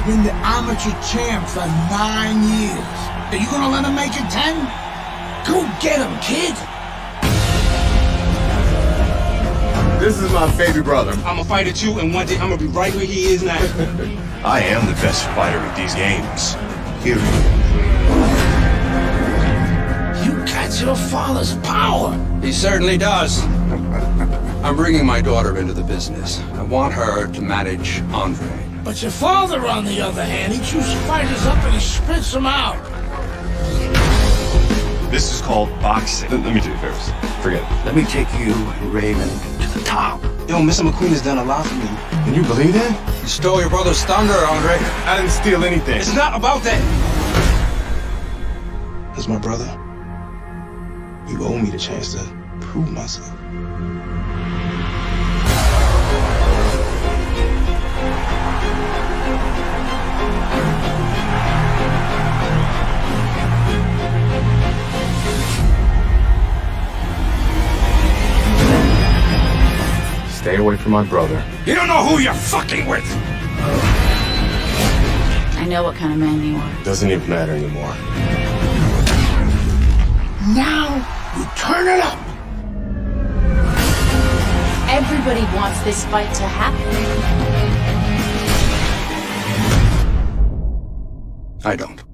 Been the amateur champ for 9 years. Are you gonna let him make it 10? Go get him, kid! This is my baby brother. I'm a fighter too, and one day I'm gonna be right where he is now. I am the best fighter at these games. Here. You got your father's power. He certainly does. I'm bringing my daughter into the business. I want her to manage Andre. But your father, on the other hand, he chews fighters up and he spits them out. This is called boxing. Let me do it first. Forget it. Let me take you and Raven to the top. Yo, Mr. McQueen has done a lot for me. Can you believe that? You stole your brother's thunder, Andre. I didn't steal anything. It's not about that. As my brother, you owe me the chance to prove myself. Stay away from my brother. You don't know who you're fucking with. I know what kind of man you are. Doesn't even matter anymore. Now you turn it up. Everybody wants this fight to happen. I don't.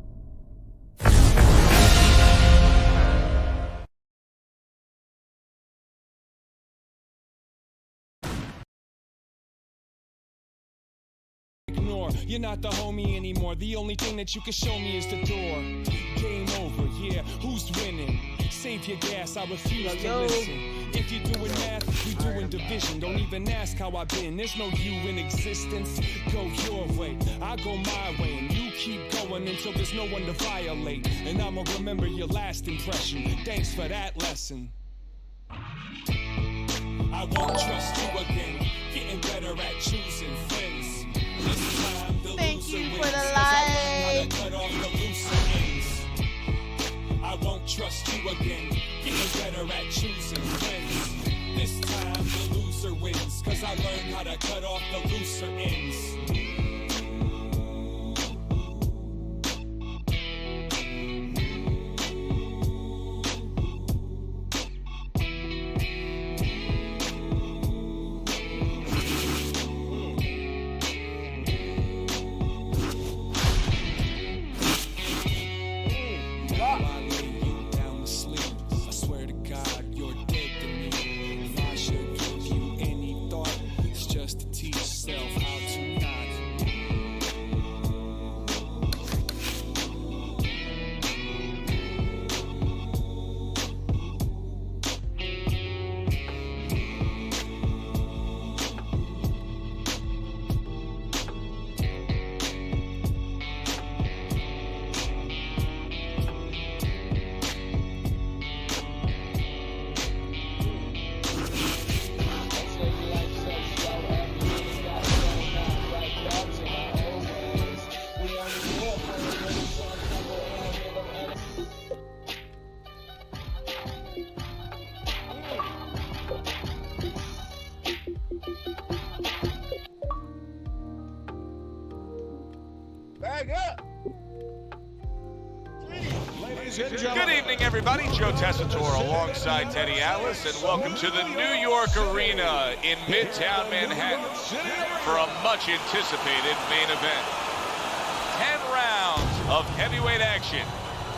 You're not the homie anymore. The only thing that you can show me is the door. Game over, yeah. Who's winning? Save your gas, I refuse to listen. If you're doing math, we doing division. Don't even ask how I've been. There's no you in existence. Go your way, I go my way, and you keep going until there's no one to violate. And I'ma remember your last impression. Thanks for that lesson. I won't trust you again. Getting better at choosing friends. Thank you for the light. I won't trust you again. Getting better at choosing friends. This time the loser wins, cause I learned how to cut off the looser ends. Just to teach yourself how to not Good evening, everybody. Joe Tessitore alongside Teddy Atlas, and welcome to the New York Arena in Midtown Manhattan for a much-anticipated main event. 10 rounds of heavyweight action.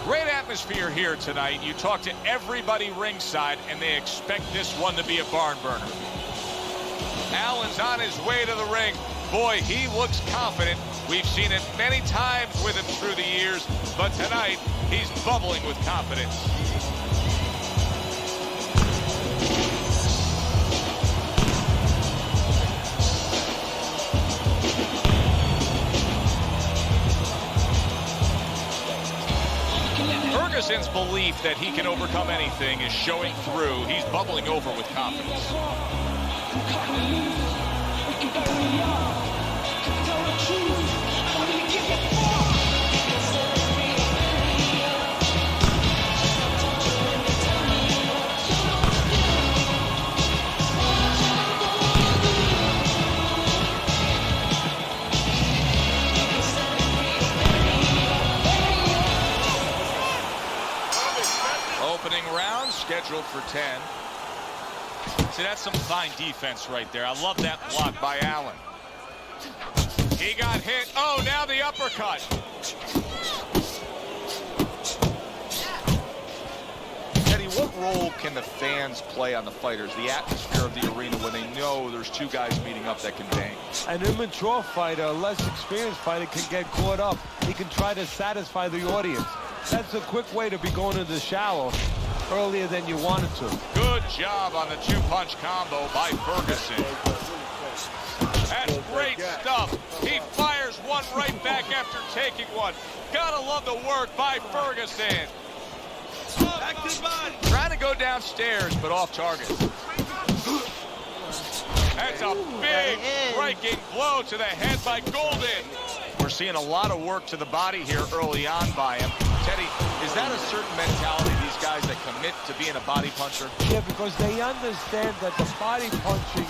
Great atmosphere here tonight. You talk to everybody ringside, and they expect this one to be a barn burner. Allen's on his way to the ring. Boy, he looks confident. We've seen it many times with him through the years, but tonight, he's bubbling with confidence. Ferguson's belief that he can overcome anything is showing through. He's bubbling over with confidence. Opening round scheduled for 10. See, that's some fine defense right there. I love that block by Allen. He got hit. Oh, now the uppercut. Teddy, what role can the fans play on the fighters, the atmosphere of the arena, when they know there's two guys meeting up that can bang? An immature fighter, a less experienced fighter, can get caught up. He can try to satisfy the audience. That's a quick way to be going to the shower earlier than you wanted to. Good job on the two-punch combo by Ferguson. That's great stuff. He fires one right back after taking one. Gotta love the work by Ferguson. Trying to go downstairs, but off target. That's a big striking blow to the head by Golden. We're seeing a lot of work to the body here early on by him. Teddy, is that a certain mentality, these guys that commit to being a body puncher? Yeah, because they understand that the body punching,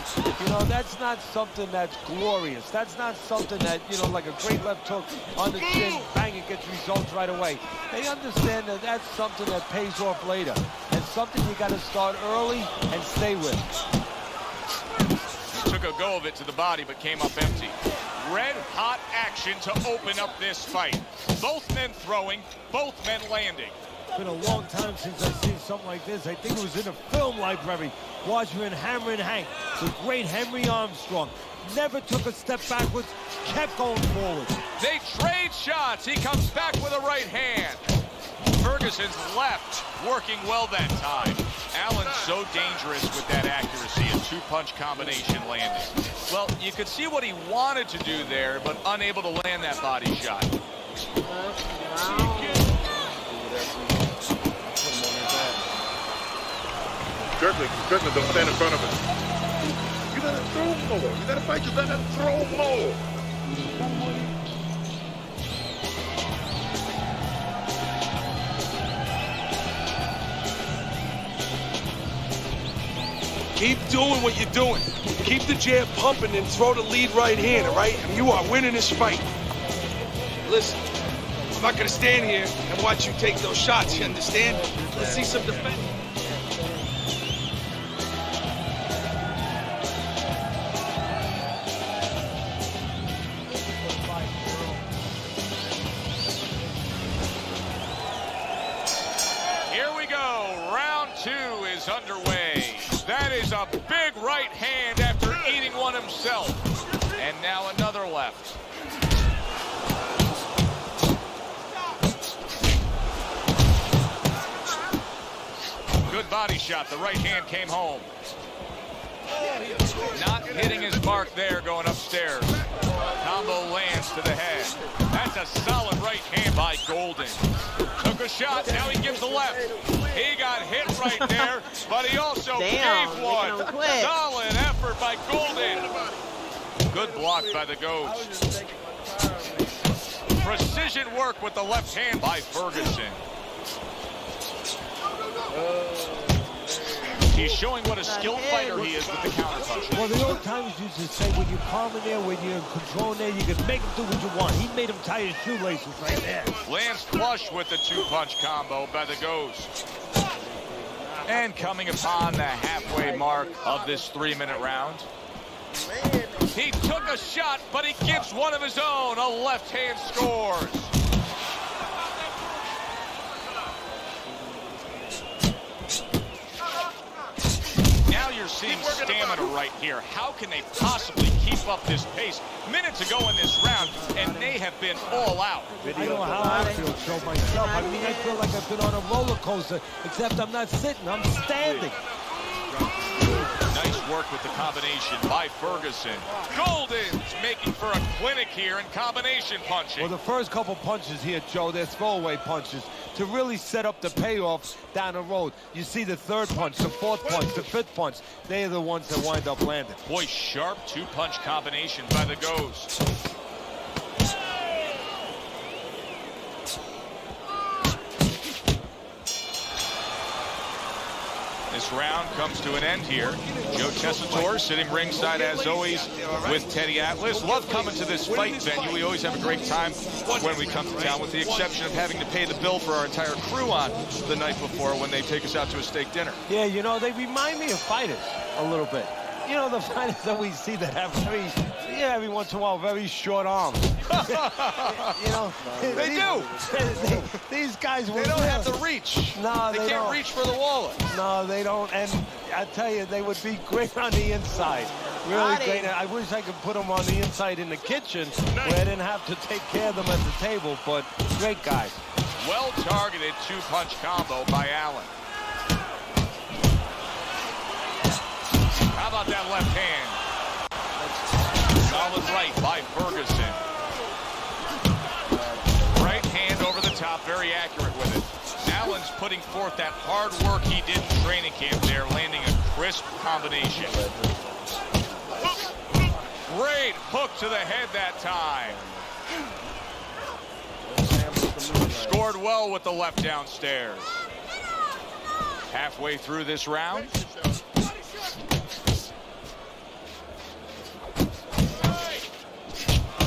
that's not something that's glorious. That's not something that, like a great left hook on the chin, bang, it gets results right away. They understand that that's something that pays off later, and something you got to start early and stay with. He took a go of it to the body, but came up empty. Red-hot action to open up this fight. Both men throwing, both men landing. It's been a long time since I've seen something like this. I think it was in a film library. Watching Hammer and Hank, the great Henry Armstrong. Never took a step backwards, kept going forward. They trade shots. He comes back with a right hand. Ferguson's left working well that time. Allen's so dangerous with that accuracy, a two-punch combination landing. Well, you could see what he wanted to do there, but unable to land that body shot. Kirkland, don't stand in front of him. You gotta throw more. You gotta fight, you gotta throw more. Keep doing what you're doing. Keep the jab pumping and throw the lead right hand, all right? And you are winning this fight. Listen, I'm not gonna stand here and watch you take those shots, you understand? Let's see some defense. Here we go. Round 2 is underway. That is a big right hand after eating one himself. And now another left. Good body shot. The right hand came home. Not hitting his mark there going upstairs. Combo lands to the head. That's a solid right hand by Golden. Took a shot. Now he gives the left. He got hit right there, but he also gave one. Solid effort by Golden. Good block by the Ghost. Precision work with the left hand by Ferguson. He's showing what a skilled fighter he is with the counterpunches. Well, the old timers used to say when you're calm in there, when you're in control in there, you can make him do what you want. He made him tie his shoelaces right there. Lands flush with the two-punch combo by the Ghost. And coming upon the halfway mark of this 3-minute round. He took a shot, but he gives one of his own. A left hand scores. Now you're seeing stamina right here. How can they possibly keep up this pace? Minutes ago in this round, and they have been all out. I know how I feel, Joe, myself. I mean, I feel like I've been on a roller coaster, except I'm not sitting, I'm standing. Nice work with the combination by Ferguson. Golden's making for a clinic here in combination punching. Well, the first couple punches here, Joe, they're throwaway punches to really set up the payoff down the road. You see the third punch, the fourth punch, the fifth punch. They are the ones that wind up landing. Boy, sharp two-punch combination by the Ghost. This round comes to an end here. Joe Tessitore sitting ringside as always with Teddy Atlas. Love coming to this fight venue. We always have a great time when we come to town, with the exception of having to pay the bill for our entire crew on the night before when they take us out to a steak dinner. Yeah, you know, they remind me of fighters a little bit. You know, the fighters that we see that have every once in a while, very short arms. You know, they do. These guys, they don't have the reach. No, they can't reach for the wallet. No, they don't. And I tell you, they would be great on the inside. Really great. I wish I could put them on the inside in the kitchen where I didn't have to take care of them at the table. But great guys. Well targeted two-punch combo by Allen. How about that left hand? Solid right by Ferguson. Right hand over the top, very accurate with it. Allen's putting forth that hard work he did in training camp there, landing a crisp combination. Great hook to the head that time. Scored well with the left downstairs. Halfway through this round.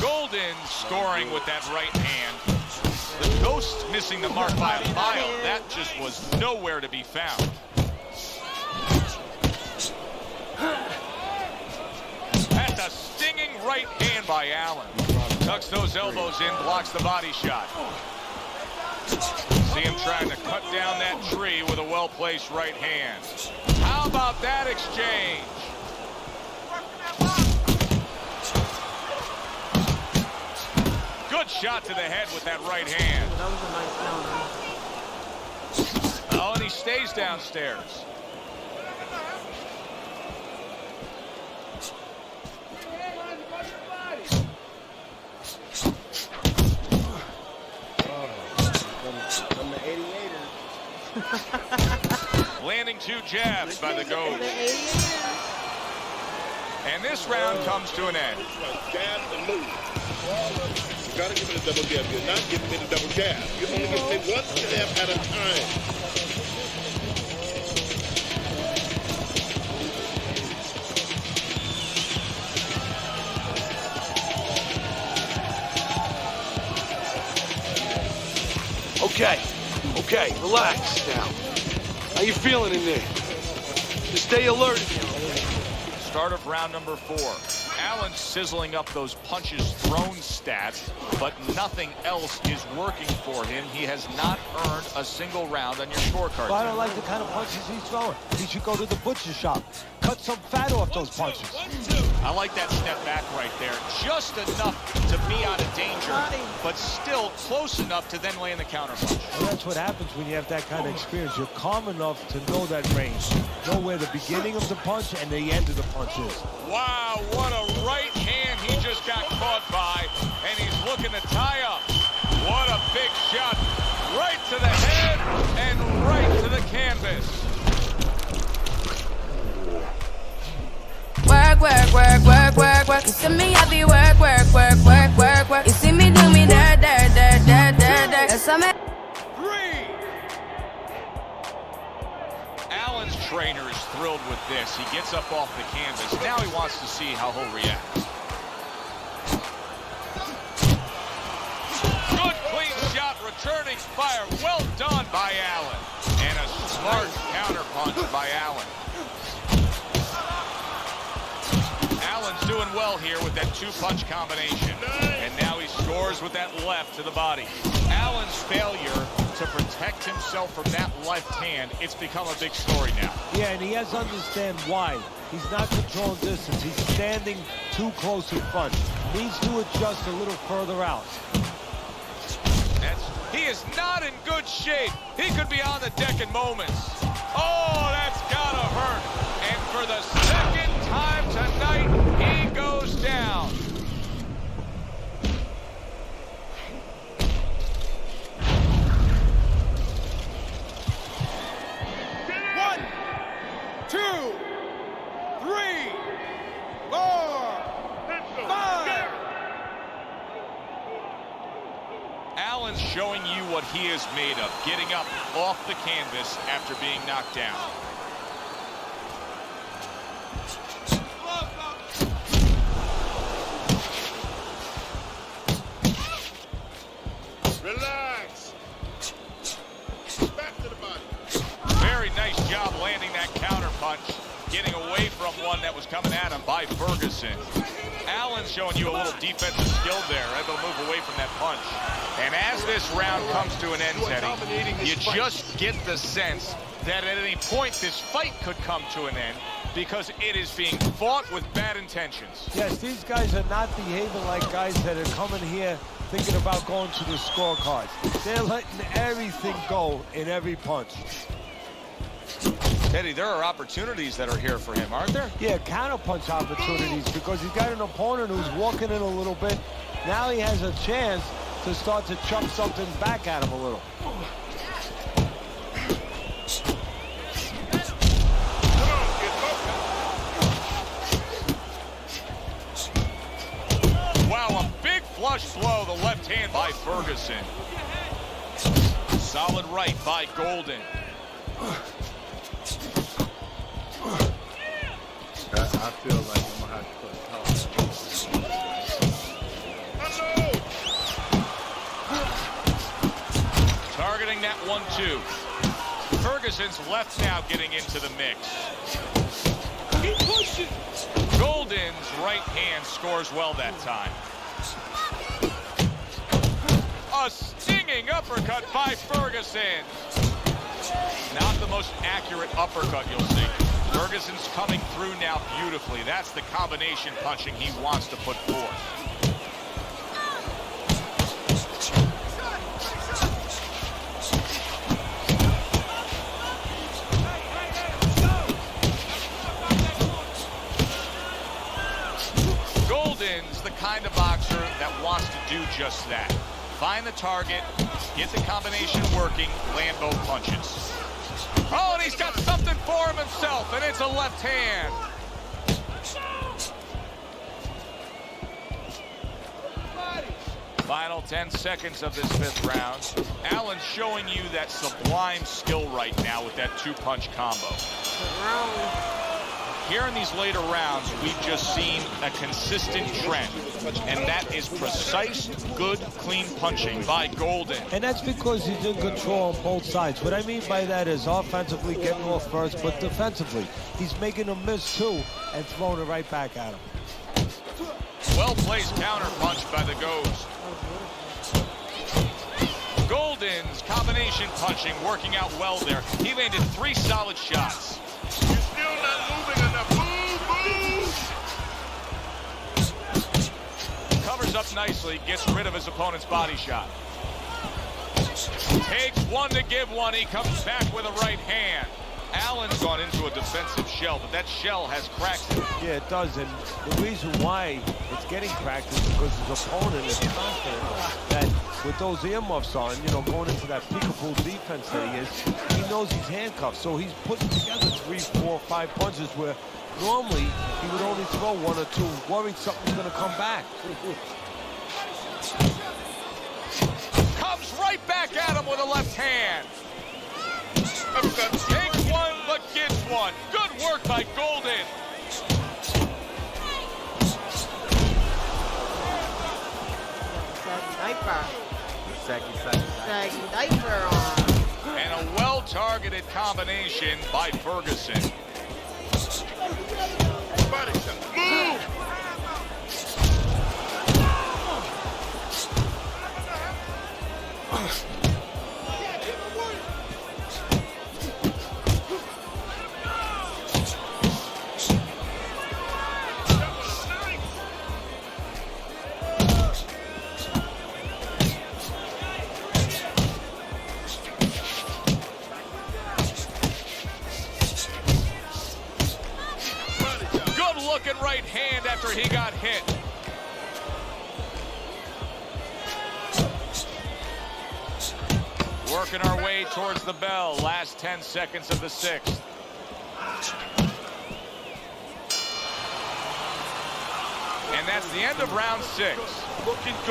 Golden scoring with that right hand. The Ghost missing the mark by a mile. That just was nowhere to be found. That's a stinging right hand by Allen. Tucks those elbows in, blocks the body shot. See him trying to cut down that tree with a well-placed right hand. How about that exchange? Good shot to the head with that right hand. That was a nice down. Oh, and he stays downstairs. Landing two jabs by the Ghost. And this round comes to an end. Jab and move. You gotta give me the double jab. You're not giving me the double jab. You're only giving me one jab at a time. Okay, relax now. How you feeling in there? Just stay alert. Start of round number 4. Allen sizzling up those punches thrown stats, but nothing else is working for him. He has not earned a single round on your scorecard. Well, I don't like the kind of punches he's throwing. He should go to the butcher shop. Cut some fat off those punches. I like that step back right there. Just enough to be out of danger, but still close enough to then land the counter punch. Well, that's what happens when you have that kind of experience. You're calm enough to know that range. Know where the beginning of the punch and the end of the punch is. Wow, what a right hand he just got caught by, and he's looking to tie up. What a big shot. Right to the head and right to the canvas. Work, work, work, work, work, work. You see me, I be work, work, work, work, work, work. You see me do me dirt, dirt, dirt, dirt, dirt, dirt. That's how Allen's trainers thrilled with this. He gets up off the canvas. Now he wants to see how he'll react. Good clean shot, returning fire. Well done by Allen. And a smart counterpunch by Allen. Allen's doing well here with that two-punch combination. And now he scores with that left to the body. Allen's failure to protect himself from that left hand, it's become a big story now. Yeah, and he has to understand why. He's not controlling distance. He's standing too close in front. Needs to adjust a little further out. He is not in good shape. He could be on the deck in moments. Oh, that's gotta hurt. And for the second time tonight, he goes down. One, two, three, four, five. Allen's showing you what he is made of, getting up off the canvas after being knocked down. Relax. Back to the body. Very nice job landing that counter punch, getting away from one that was coming at him by Ferguson. Allen's showing you a little defensive skill there, able to move away from that punch. And as this round comes to an end, Teddy, you just get the sense that at any point this fight could come to an end because it is being fought with bad intentions. Yes, these guys are not behaving like guys that are coming here thinking about going to the scorecards. They're letting everything go in every punch. Teddy, there are opportunities that are here for him, aren't there? Yeah, counter-punch opportunities because he's got an opponent who's walking in a little bit. Now he has a chance to start to chuck something back at him a little. Wow, a big flush blow, the left hand by Ferguson. Solid right by Golden. I feel like I'm gonna have to put a Targeting that 1-2. Ferguson's left now getting into the mix. Keep pushing. Golden's right hand scores well that time. A stinging uppercut by Ferguson. Not the most accurate uppercut you'll see. Ferguson's coming through now beautifully. That's the combination punching he wants to put forth. Golden's the kind of boxer that wants to do just that. Find the target, get the combination working, land both punches. Oh, and he's got something for him himself, and it's a left hand. Final 10 seconds of this fifth round. Allen's showing you that sublime skill right now with that two-punch combo. Here in these later rounds, we've just seen a consistent trend, and that is precise, good, clean punching by Golden. And that's because he's in control on both sides. What I mean by that is offensively getting off first, but defensively, he's making a miss too and throwing it right back at him. Well-placed counter punch by the Ghost. Golden's combination punching working out well there. He landed 3 solid shots. You're still not moving enough. Move, Covers up nicely, gets rid of his opponent's body shot. Takes one to give one. He comes back with a right hand. Allen's gone into a defensive shell, but that shell has cracks in it. Yeah, it does, and the reason why it's getting cracked is because his opponent is confident that with those earmuffs on, you know, going into that peekaboo defense that he is, he knows he's handcuffed, so he's putting together 3, 4, 5 punches where normally he would only throw 1 or 2, worried something's going to come back. Comes right back at him with a left hand. Takes one, but gives hits one. Good work by Golden. Saggy diaper on. And a well-targeted combination by Ferguson. Body shot. Move! Looking right hand after he got hit. Working our way towards the bell. Last 10 seconds of the sixth. And that's the end of round 6.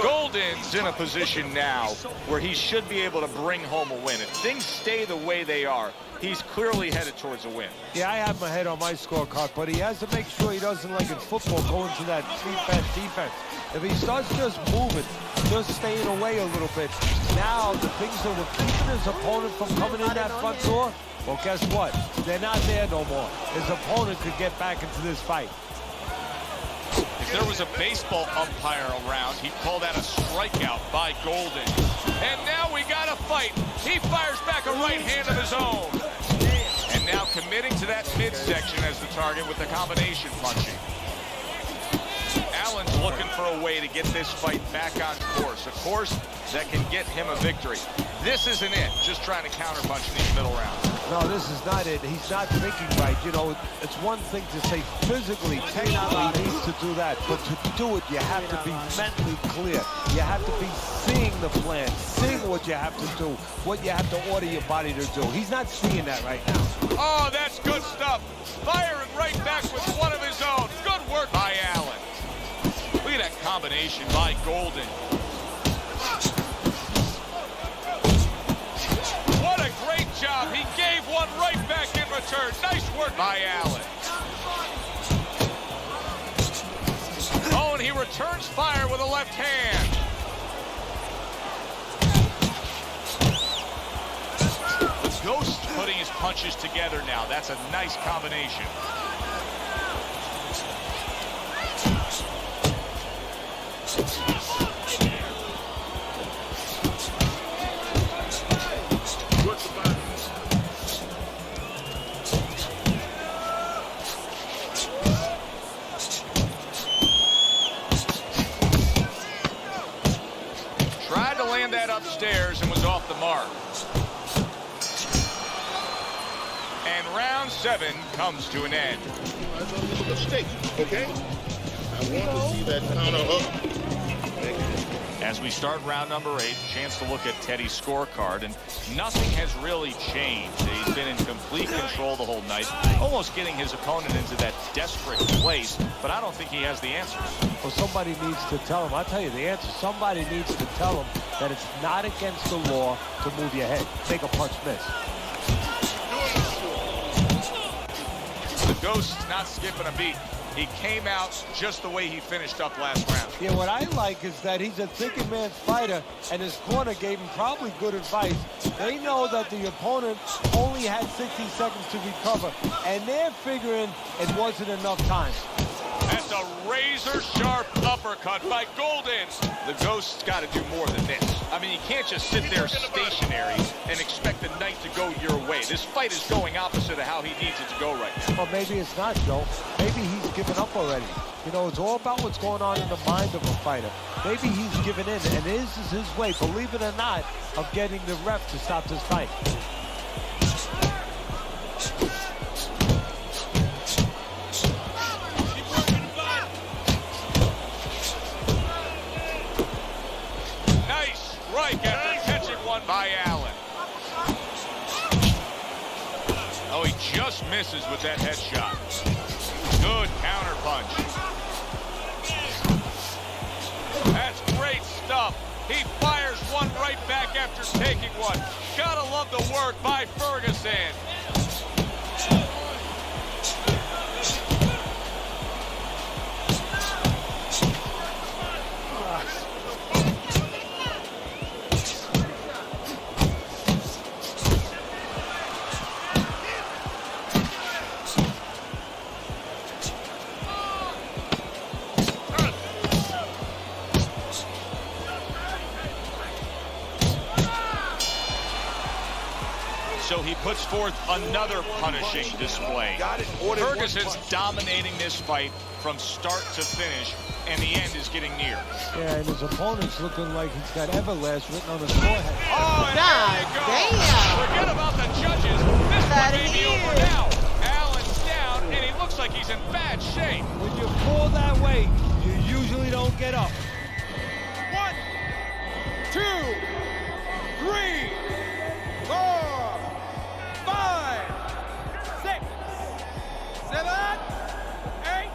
Golden's in a position now where he should be able to bring home a win. If things stay the way they are, he's clearly headed towards a win. Yeah, I have my head on my scorecard, but he has to make sure he doesn't, like in football, go into that defense. If he starts just moving, just staying away a little bit, now the things that were keeping his opponent from coming in that front door, well, guess what? They're not there no more. His opponent could get back into this fight. If there was a baseball umpire around, he'd call that a strikeout by Golden. And now we got a fight. He fires back a right hand of his own. And now committing to that midsection as the target with the combination punching. Allen's looking for a way to get this fight back on course. A course that can get him a victory. This isn't it, just trying to counterpunch in these middle rounds. No, this is not it. He's not thinking right. You know, it's one thing to say physically, technically he needs to do that. But to do it, you have to be mentally clear. You have to be seeing the plan, seeing what you have to do, what you have to order your body to do. He's not seeing that right now. Oh, that's good stuff. Firing right back with one of his own. Good work by Allen. Look at that combination by Golden. What a great job. He gave one right back in return. Nice work by Allen. Oh, and he returns fire with a left hand. The Ghost putting his punches together now. That's a nice combination. Tried to land that upstairs and was off the mark. And round 7 comes to an end. Mistake, okay? I want to see that counter up. As we start round number 8, chance to look at Teddy's scorecard, and nothing has really changed. He's been in complete control the whole night, almost getting his opponent into that desperate place, but I don't think he has the answers. Well, somebody needs to tell him. I'll tell you the answer. Somebody needs to tell him that it's not against the law to move your head. Make a punch miss. The Ghost's not skipping a beat. He came out just the way he finished up last round. Yeah, what I like is that he's a thinking man's fighter, and his corner gave him probably good advice. They know that the opponent only had 60 seconds to recover, and they're figuring it wasn't enough time. That's a razor-sharp uppercut by Golden. The Ghost's got to do more than this. I mean, you can't just sit there stationary and expect the night to go your way. This fight is going opposite of how he needs it to go right now. Well, maybe it's not, Joe. Maybe he's given up already. You know, it's all about what's going on in the mind of a fighter. Maybe he's given in, and this is his way, believe it or not, of getting the ref to stop this fight. Strike after catching one by Allen. Oh, he just misses with that headshot. Good counter punch. That's great stuff. He fires one right back after taking one. Gotta love the work by Ferguson. he puts forth another punishing display. Ferguson's dominating this fight from start to finish, and the end is getting near. Yeah, and his opponent's looking like he's got Everlast written on his forehead. Oh, and there you go. Forget about the judges. This one may be over now. Allen's down, and he looks like he's in bad shape. When you fall that way, you usually don't get up. 1, 2, 3, 4, 5, 6, 7, 8.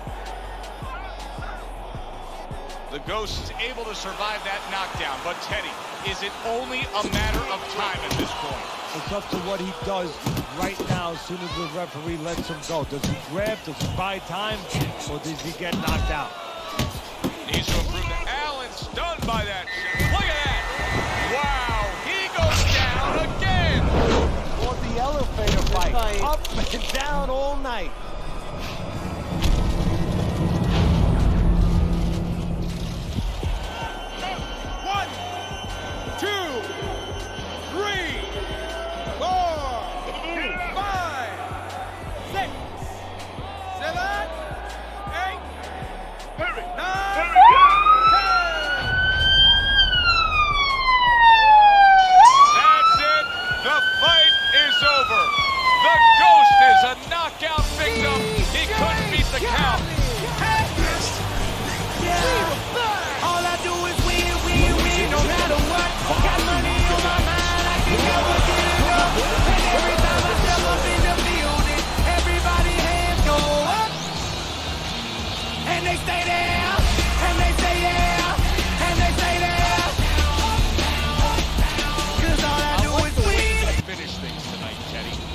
The Ghost is able to survive that knockdown, but Teddy, is it only a matter of time at this point? It's up to what he does right now as soon as the referee lets him go. Does he grab, does he buy time, or does he get knocked out? Needs to improve that. Allen stunned by that shot. Look at that. Wow, he goes down again. Or the elevator fight, up and down all night.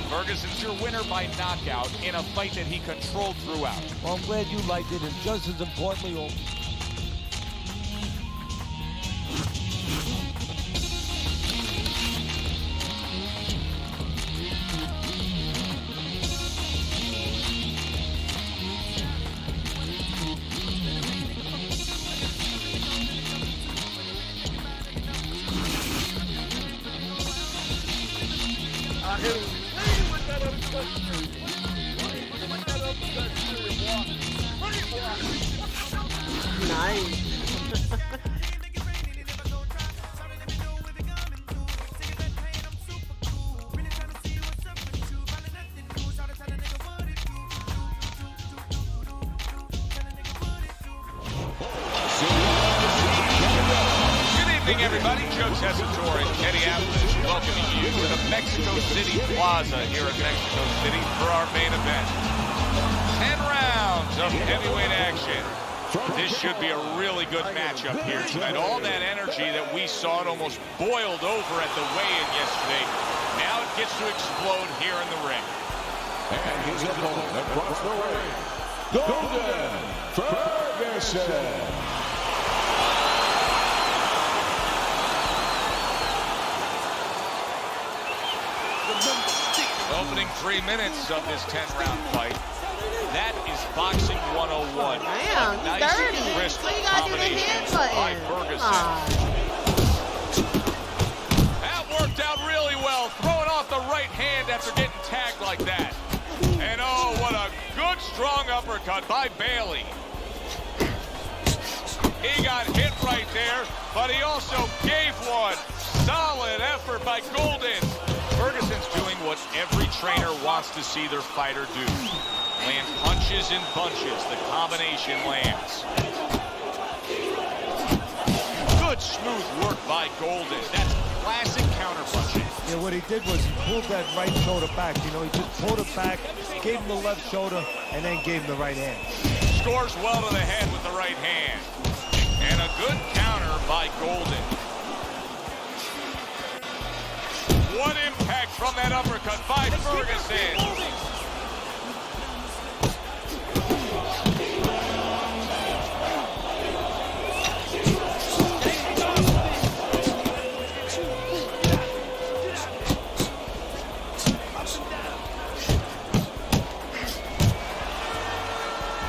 Ferguson's your winner by knockout in a fight that he controlled throughout. Well, I'm glad you liked it, and just as importantly, Nice. Good evening, everybody. Joe Tessitore and Teddy Atlas welcoming you to the Mexico City Plaza here in Mexico City for our main event. 10 rounds of heavyweight action. This should be a really good matchup here tonight. All that energy that we saw, it almost boiled over at the weigh-in yesterday. Now it gets to explode here in the ring. And his opponent across the ring, Golden Ferguson. Opening 3 minutes of this 10-round fight. That is boxing 101. Damn, nice dirty. crisp Why you gotta do the hand combination by button? Ferguson. That worked out really well, throwing off the right hand after getting tagged like that. And oh, what a good, strong uppercut by Bailey. He got hit right there, but he also gave one. Solid effort by Golden. Ferguson's doing what every trainer wants to see their fighter do. Land punches in bunches. The combination lands. Good smooth work by Golden. That's classic counterpunching. Yeah, what he did was he pulled that right shoulder back. You know, he just pulled it back, gave him the left shoulder, and then gave him the right hand. Scores well to the head with the right hand. And a good counter by Golden. What impact from that uppercut by Ferguson.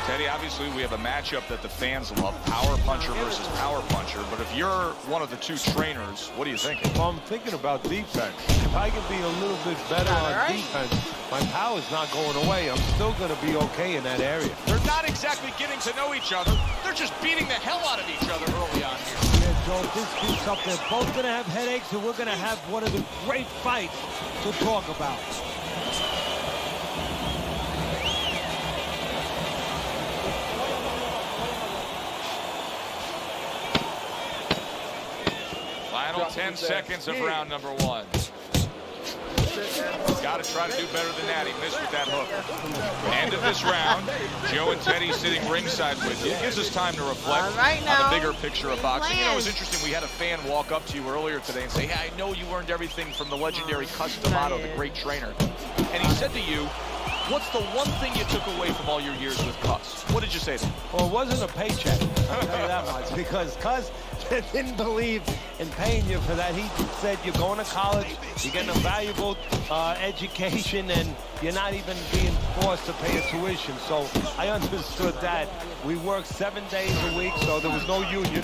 Teddy, obviously we have a matchup that the fans love, power puncher versus power puncher, but if you're one of the two trainers, what are you thinking? Well, I'm thinking about defense. If I can be a little bit better on defense, my power's not going away. I'm still going to be okay in that area. They're not exactly getting to know each other. They're just beating the hell out of each other early on here. Yeah, Joe, this is something. Both going to have headaches, and we're going to have one of the great fights to talk about. Final 10 seconds of round number 1. Got to try to do better than that. He missed with that hook. End of this round. Joe and Teddy sitting ringside with you. It gives us time to reflect on the bigger picture of boxing. You know, it was interesting. We had a fan walk up to you earlier today and say, hey, I know you learned everything from the legendary Cus D'Amato, the great trainer. And he said to you, what's the one thing you took away from all your years with Cus? What did you say to him? Well, it wasn't a paycheck, I'll tell you that much, because Cus didn't believe in paying you for that. He said you're going to college, you're getting a valuable education, and you're not even being forced to pay a tuition. So I understood that. We worked 7 days a week, so there was no union.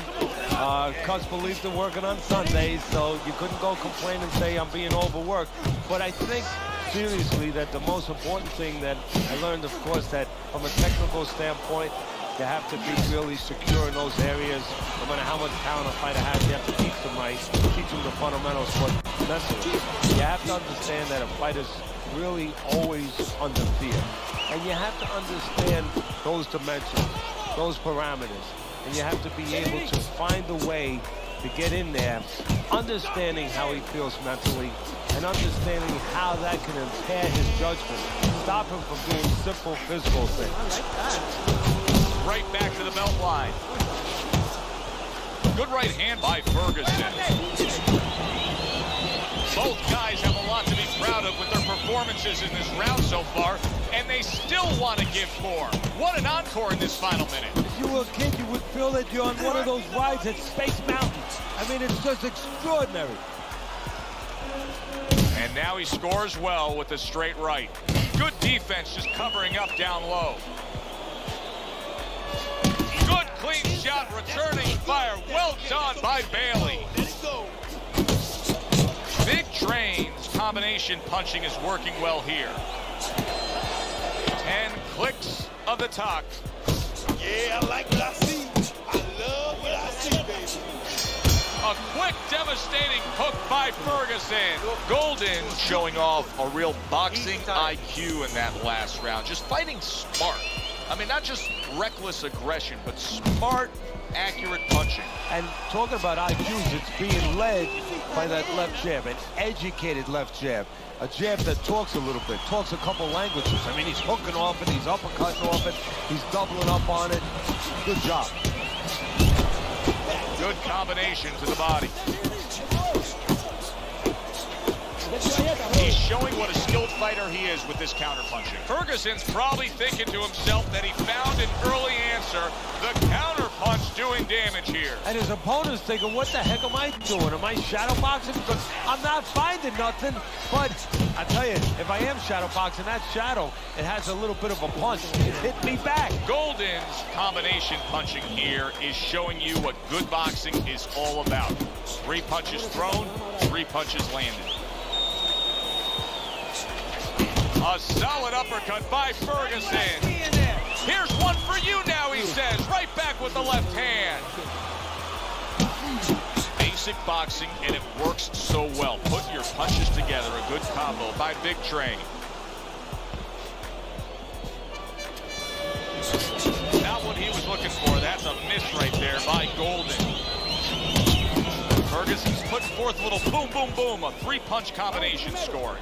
Cus believed in working on Sundays, so you couldn't go complain and say I'm being overworked. But I think seriously that the most important thing that I learned, of course, that from a technical standpoint, you have to be really secure in those areas. No matter how much talent a fighter has, you have to teach them right, teach them the fundamentals, but mentally. You have to understand that a fighter's really always under fear. And you have to understand those dimensions, those parameters. And you have to be able to find a way to get in there, understanding how he feels mentally, and understanding how that can impair his judgment, stop him from doing simple physical things. I like that. Right back to the belt line. Good right hand by Ferguson. Both guys have a lot to be proud of with their performances in this round so far, and they still want to give more. What an encore in this final minute. If you were a kid, you would feel that you're on one of those rides at Space Mountain. I mean, it's just extraordinary. And now he scores well with a straight right. Good defense, just covering up down low. Good clean shot, returning fire. Well done by Bailey. Big Train's combination punching is working well here. 10 clicks of the talk. Yeah, I like what I see. I love what I see, baby. A quick, devastating hook by Ferguson. Golden showing off a real boxing IQ in that last round. Just fighting smart. I mean, not just reckless aggression, but smart, accurate punching. And talking about IQs, it's being led by that left jab, an educated left jab. A jab that talks a little bit, talks a couple languages. I mean, he's hooking off it, he's uppercutting off it, he's doubling up on it. Good job. Good combination to the body. He's showing what a skilled fighter he is with this counterpunching. Ferguson's probably thinking to himself that he found an early answer. The counterpunch doing damage here. And his opponent's thinking, what the heck am I doing? Am I shadow boxing? Because I'm not finding nothing. But I tell you, if I am shadow boxing, that shadow, it has a little bit of a punch. It hit me back. Golden's combination punching here is showing you what good boxing is all about. 3 punches thrown, 3 punches landed. A solid uppercut by Ferguson. Here's one for you now, he says. Right back with the left hand. Basic boxing, and it works so well. Put your punches together. A good combo by Big Train. Not what he was looking for. That's a miss right there by Golden. Ferguson's putting forth a little boom, boom, boom. A 3-punch combination scoring.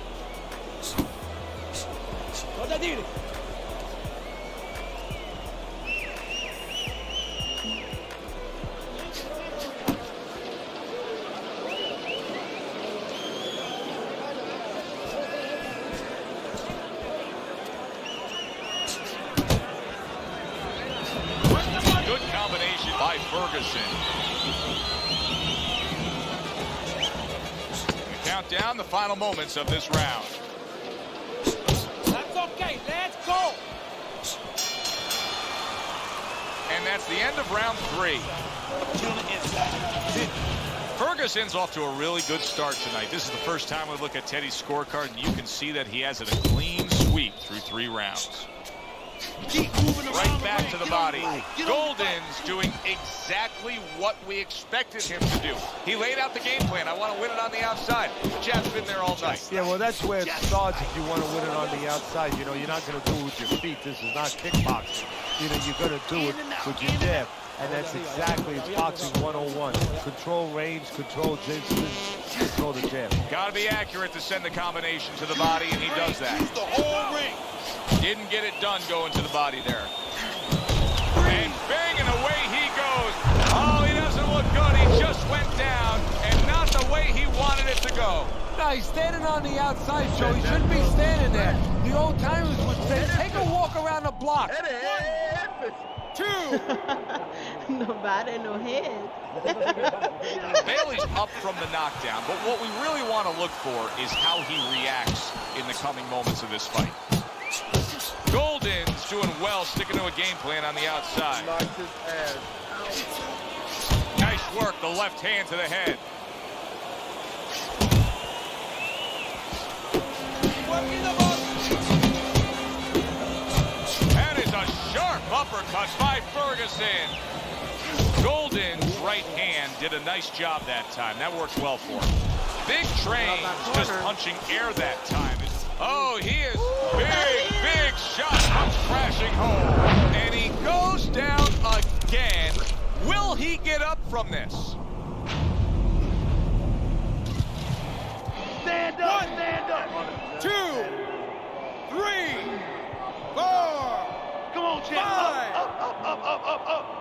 Good combination by Ferguson. We count down the final moments of this round. That's okay. Let's go. And that's the end of round 3. Ferguson's off to a really good start tonight. This is the first time we look at Teddy's scorecard, and you can see that he has it a clean sweep through 3 rounds. Right back to the body. Golden's doing exactly what we expected him to do. He laid out the game plan. I want to win it on the outside. Jab's been there all night. Yeah, well, that's where it starts if you want to win it on the outside. You know, you're not going to do it with your feet. This is not kickboxing. You know, you're going to do it with your jab. And that's exactly, it's boxing 101. Control range, control distance, control the jab. Got to be accurate to send the combination to the body, and he does that. The whole ring. Didn't get it done going to the body there. And bang, and away he goes. Oh, he doesn't look good. He just went down, and not the way he wanted it to go. No, he's standing on the outside, Joe. He shouldn't be standing there. The old timers would say, take a walk around the block. 2. No body, no head. Bailey's up from the knockdown, but what we really want to look for is how he reacts in the coming moments of this fight. Golden's doing well, sticking to a game plan on the outside. Nice work, the left hand to the head. That is a sharp uppercut by Ferguson. Golden's right hand did a nice job that time. That worked well for him. Big Train just punching air that time. Oh, he is big shot comes crashing home. And he goes down again. Will he get up from this? Stand up, stand up. 2, 3, 4. Come on, champ. Up.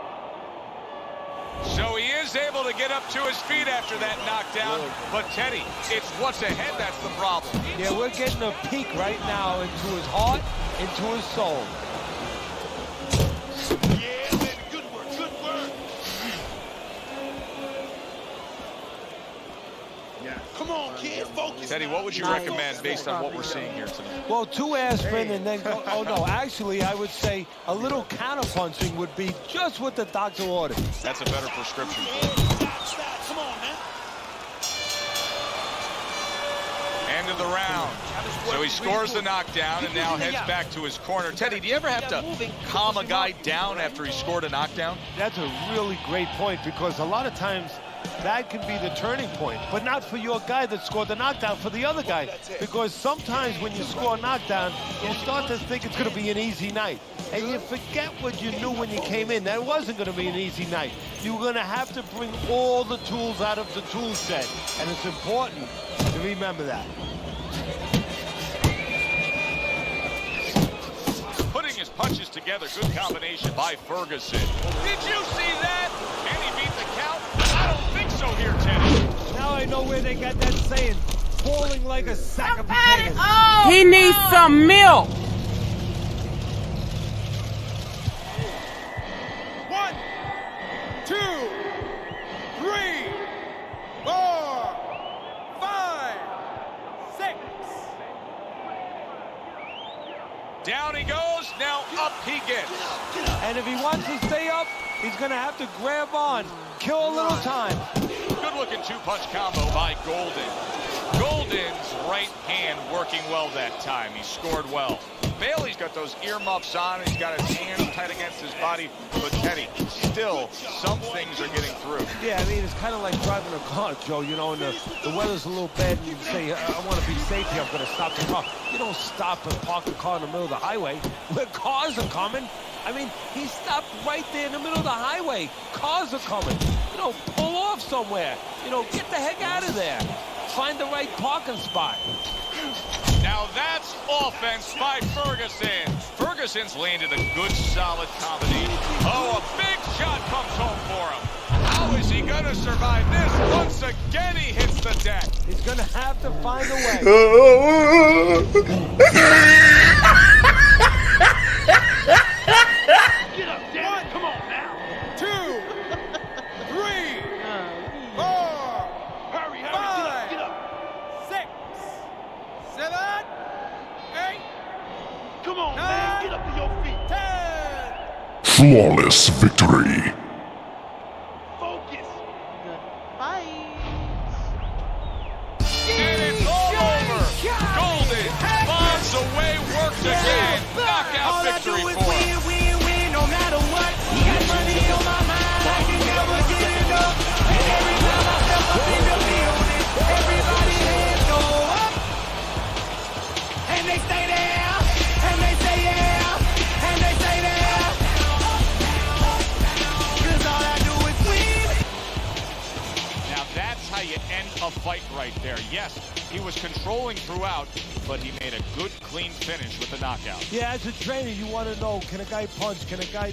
So he is able to get up to his feet after that knockdown. But Teddy, it's what's ahead that's the problem. Yeah, we're getting a peek right now into his heart, into his soul. Yeah, man, good work, good work. Yeah. Come on, kid, focus. Teddy, what would you recommend based on what we're seeing here tonight? Well, 2 aspirin and then go, oh no, actually I would say a little counterpunching would be just what the doctor ordered. That's a better prescription. Stop. Come on, man. End of the round. So he scores the knockdown and now heads back to his corner. Teddy, do you ever have to calm a guy down after he scored a knockdown? That's a really great point, because a lot of times that can be the turning point, but not for your guy that scored the knockdown, for the other guy. Because sometimes when you score a knockdown, you start to think it's going to be an easy night. And you forget what you knew when you came in. That it wasn't going to be an easy night. You were going to have to bring all the tools out of the tool shed. And it's important to remember that. Putting his punches together, good combination by Ferguson. Did you see that? And he beat the count? I don't think so here, Teddy. Now I know where they got that saying, falling like a sack of potatoes. He needs some milk. 1, 2, 3, 4, 5, 6. Down he goes, now up he gets. And if he wants to stay up, he's going to have to grab on, kill a little time. Good-looking 2-punch combo by Golden. Golden's right hand working well that time. He scored well. Bailey's got those earmuffs on. He's got his hands tight against his body. But Teddy, still, some things are getting through. Yeah, I mean, it's kind of like driving a car, Joe. You know, and the weather's a little bad, and you say, I want to be safe here. I'm going to stop the car. You don't stop and park the car in the middle of the highway where cars are coming. I mean, he stopped right there in the middle of the highway. Cars are coming. You know, pull off somewhere. You know, get the heck out of there. Find the right parking spot. Now that's offense by Ferguson. Ferguson's landed a good, solid combination. Oh, a big shot comes home for him. How is he going to survive this? Once again, he hits the deck. He's going to have to find a way. Get up, Dan. Come on now. 2, 3, 4, Hurry, 5, get up. 6, 7, 8. Come on, man. Get up to your feet. 10. flawless victory. And it's all over. Golden bonds away, worked again. Knockout victory for him. Win, no matter what. Got money on my mind, I can never get enough. And every time I step up in the building, everybody hands go up. And they stay there, and they say yeah, and they say there. 'Cause all I do is win. Now that's how you end a fight right there. Yes, he was controlling throughout, but he made a good, clean finish with the knockout. Yeah, as a trainer, you want to know, can a guy punch? Can a guy...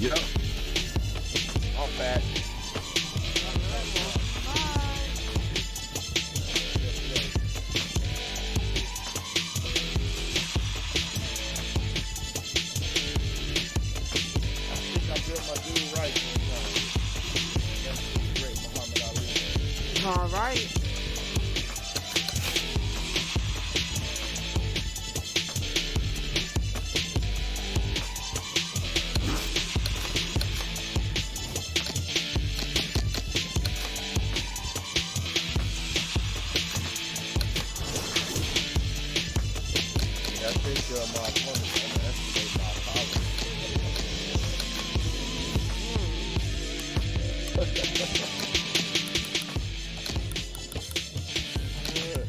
Yep. All bad. All right. I think my opponent's underestimate my power.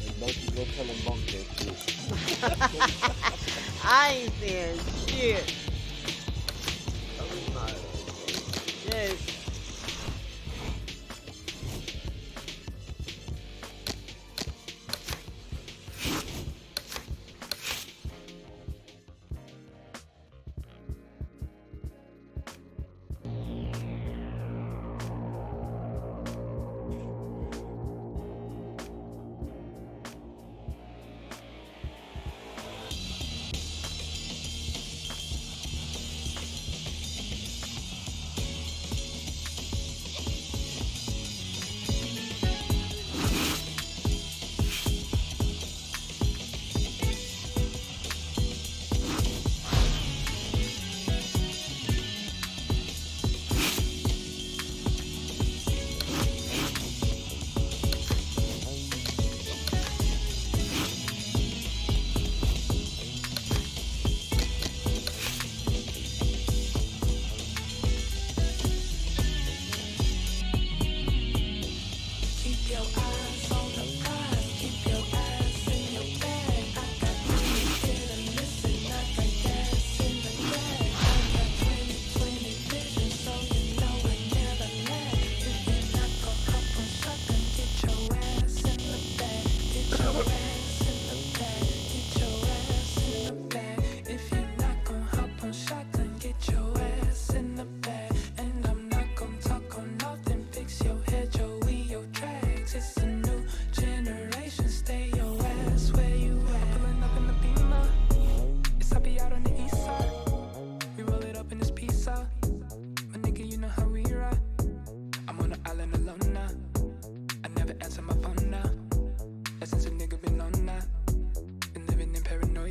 And don't you go tell him bunk that shit. I ain't saying shit. Yes.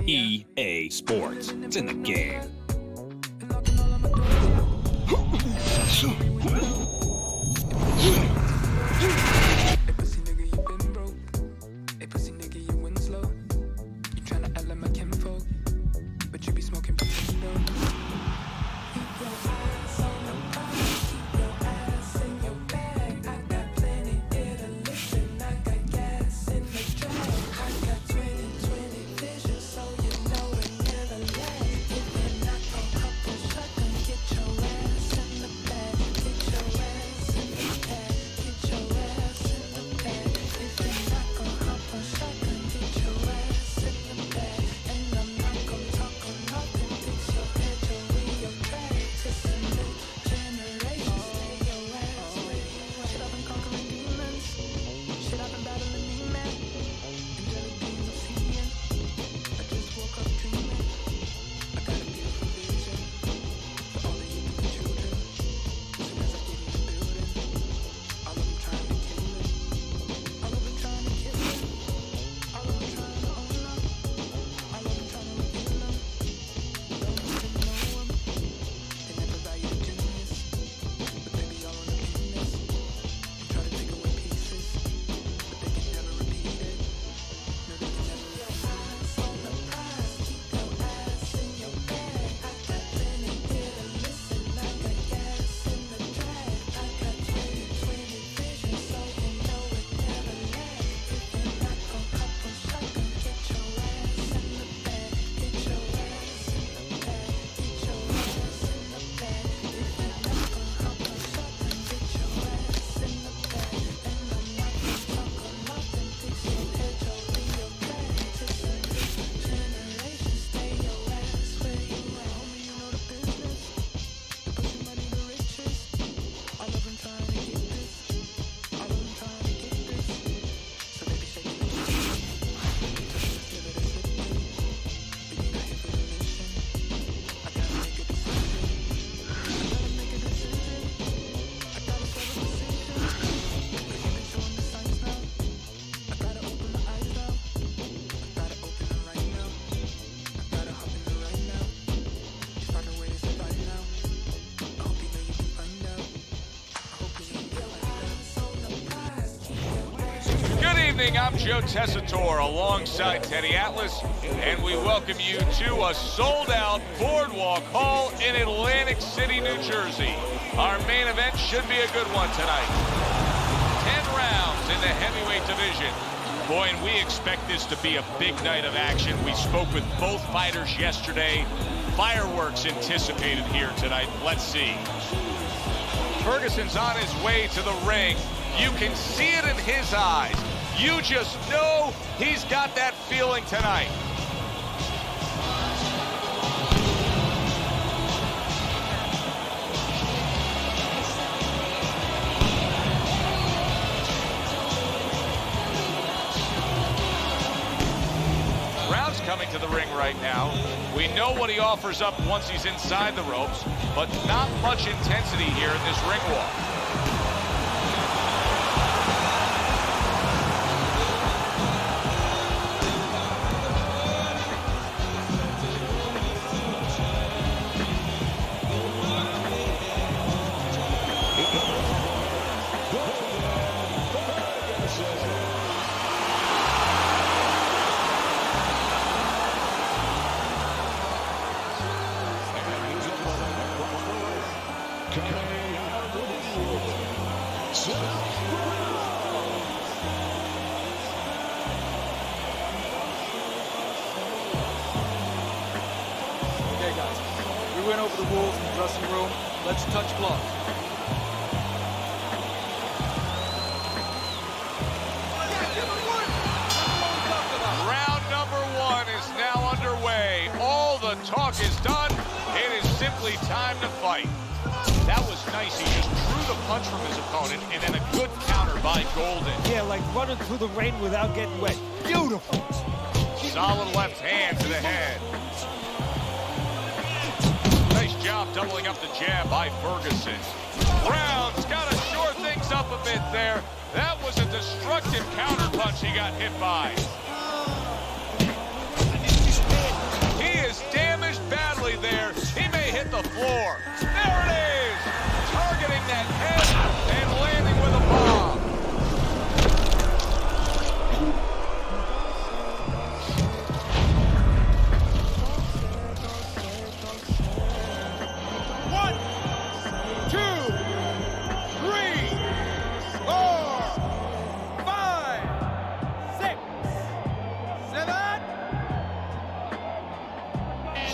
EA Sports. It's in the game. I'm Joe Tessitore alongside Teddy Atlas, and we welcome you to a sold-out Boardwalk Hall in Atlantic City, New Jersey. Our main event should be a good one tonight. 10 rounds in the heavyweight division. Boy, and we expect this to be a big night of action. We spoke with both fighters yesterday. Fireworks anticipated here tonight. Let's see. Ferguson's on his way to the ring. You can see it in his eyes. You just know he's got that feeling tonight. Brown's coming to the ring right now. We know what he offers up once he's inside the ropes, but not much intensity here in this ring walk. over the rules in the dressing room. Let's touch gloves. Round number 1 is now underway. All the talk is done. It is simply time to fight. That was nice. He just drew the punch from his opponent, and then a good counter by Golden. Yeah, like running through the rain without getting wet. Beautiful. Solid left hand to the head. Nice job doubling up the jab by Ferguson. Brown's got to shore things up a bit there. That was a destructive counter punch he got hit by. He is damaged badly there. He may hit the floor. There it is! Targeting that head and landing with a bomb. One, two, three, 4, 5, 6, 7.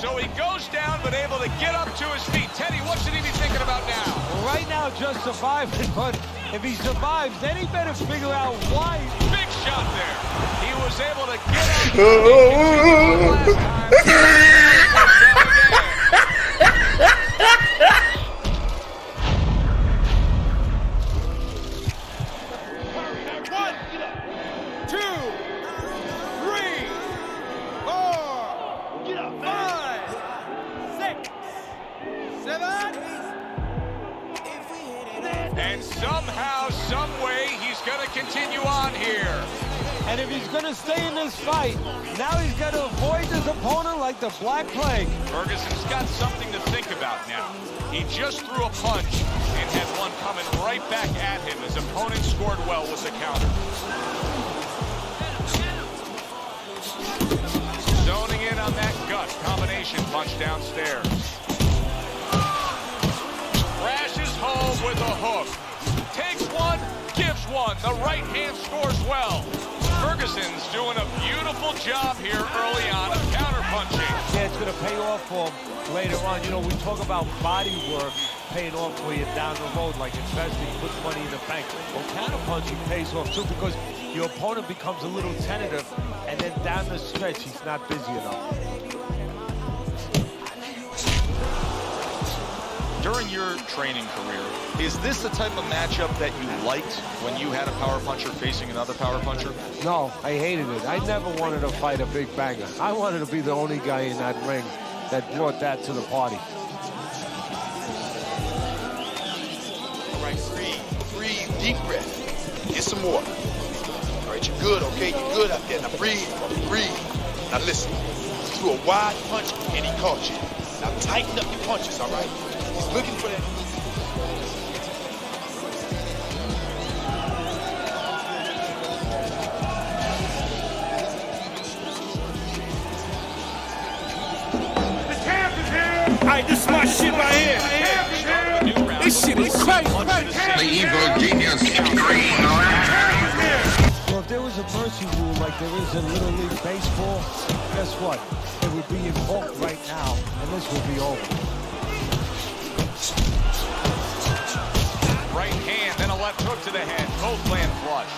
So he goes down, but able to get up to his feet. Teddy, what should he be thinking about now? Well, right now, just surviving, but if he survives, then he better figure out why. Big shot there. He was able to get up to his One, two, three, 4, 5, 6, 7. And somehow, some way, he's going to continue on here. And if he's going to stay in this fight, now he's got to avoid his opponent like the Black Plague. Ferguson's got something to think about now. He just threw a punch and had one coming right back at him. His opponent scored well with the counter. Zoning in on that gut combination punch downstairs. Crashes home with a hook. Takes one, gives one. The right hand scores well. Ferguson's doing a beautiful job here early on of counter-punching. Yeah, it's going to pay off for him later on. You know, we talk about body work paying off for you down the road, like investing, puts money in the bank. Well, counter-punching pays off, too, because your opponent becomes a little tentative, and then down the stretch, he's not busy enough. During your training career, is this the type of matchup that you liked when you had a power puncher facing another power puncher? No, I hated it. I never wanted to fight a big banger. I wanted to be the only guy in that ring that brought that to the party. All right, breathe, deep breath. Get some more. All right, you're good, okay? You're good out there. Now breathe. Now listen, he threw a wide punch and he caught you. Now tighten up your punches, all right? He's looking for that. Alright, this is my shit right here. This shit is crazy. The evil genius green. Well, if there was a mercy rule like there is in Little League Baseball, guess what? It would be invoked right now, and this would be over. Right hand, then a left hook to the head. Both land flush.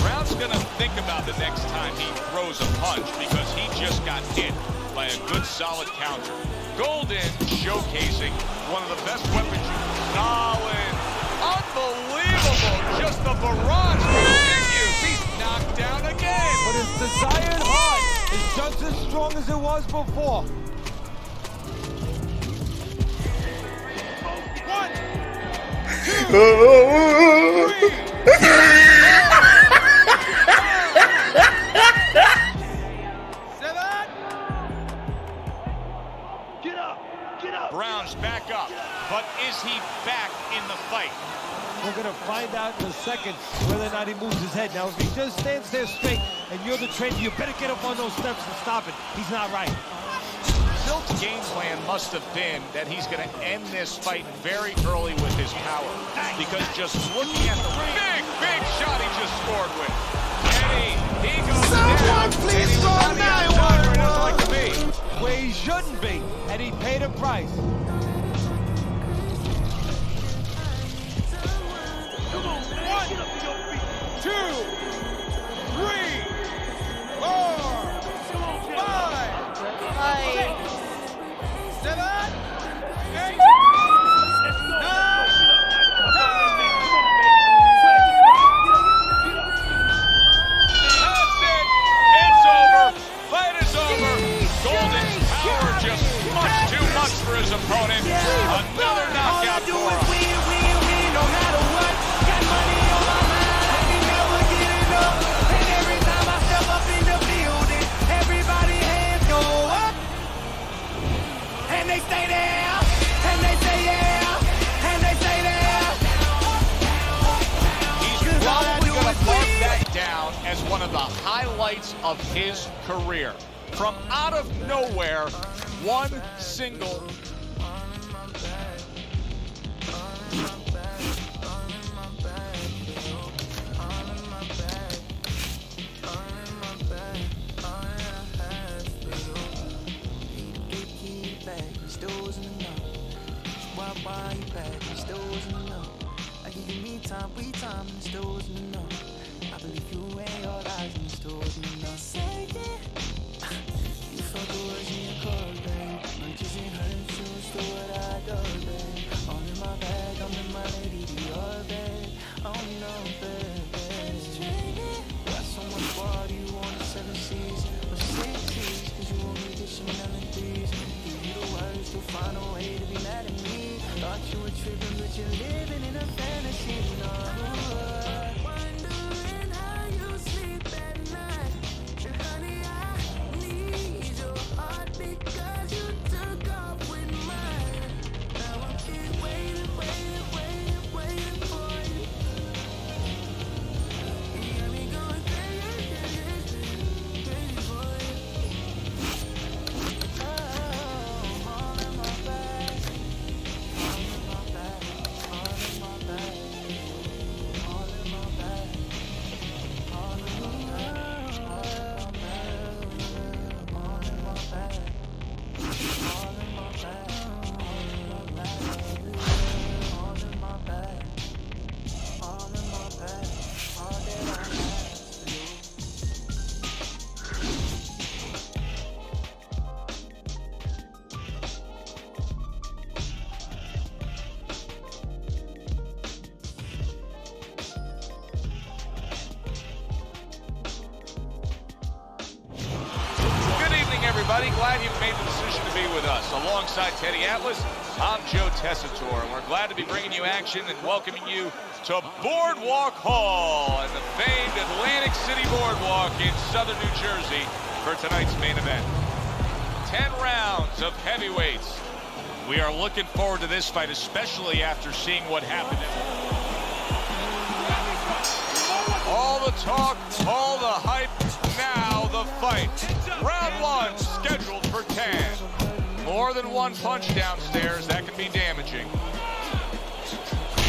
Brown's going to think about the next time he throws a punch because he just got hit by a good solid counter. Golden showcasing one of the best weapons. Solid. Unbelievable. Just the barrage continues. He's knocked down again. But his desired heart is just as strong as it was before. One, two, Brown's back up, but is he back in the fight? We're going to find out in a second whether or not he moves his head. Now, if he just stands there straight and you're the trainer, you better get up on those steps and stop it. He's not right. Silt's game plan must have been that he's going to end this fight very early with his power, because just looking at the big shot he just scored with. Eddie, he goes Someone down. please call 911. Like to be. Where he shouldn't be. And he paid a price. Come on, man. 1, 2, 3, 4, 5, 7, 8, 9, 10. That's it. It's over. Fight is over. Golden's power just much too much for his opponent. Another knockout for him. No matter what, got money on my mind, I can never get enough. And every time I step up in the building, everybody hands go up. And they stay there, and they say yeah, and they say there. He's probably going to mark that down as one of the highlights of his career. From out of nowhere, one single Why you back? The stores in the know. I give you me time, we time in the stores in the know. I believe you ain't all eyes in the stores in the know. Say it. You fuck the words in your car, babe. Lunches in her shoes, do what I do, babe. All in my bag, I'm in my lady, Dior, babe. Oh no, babe. Got so much water, you want the 7 C's or 6 C's, cause you want me to some melodies. Give you the words to find a way to be mad at me. Thought you were tripping, but you're living in a fantasy. No, wondering how you sleep at night. Honey, I need your heart because you took off with mine. Now I keep waiting for you. You got me going crazy for you. Oh, all in my bag. Everybody, glad you've made the decision to be with us. Alongside Teddy Atlas, I'm Joe Tessitore, and we're glad to be bringing you action and welcoming you to Boardwalk Hall and the famed Atlantic City Boardwalk in southern New Jersey for tonight's main event. 10 rounds of heavyweights. We are looking forward to this fight, especially after seeing what happened. All the talk, all the hype, now the fight. Round 1 scheduled for 10. More than one punch downstairs, that can be damaging.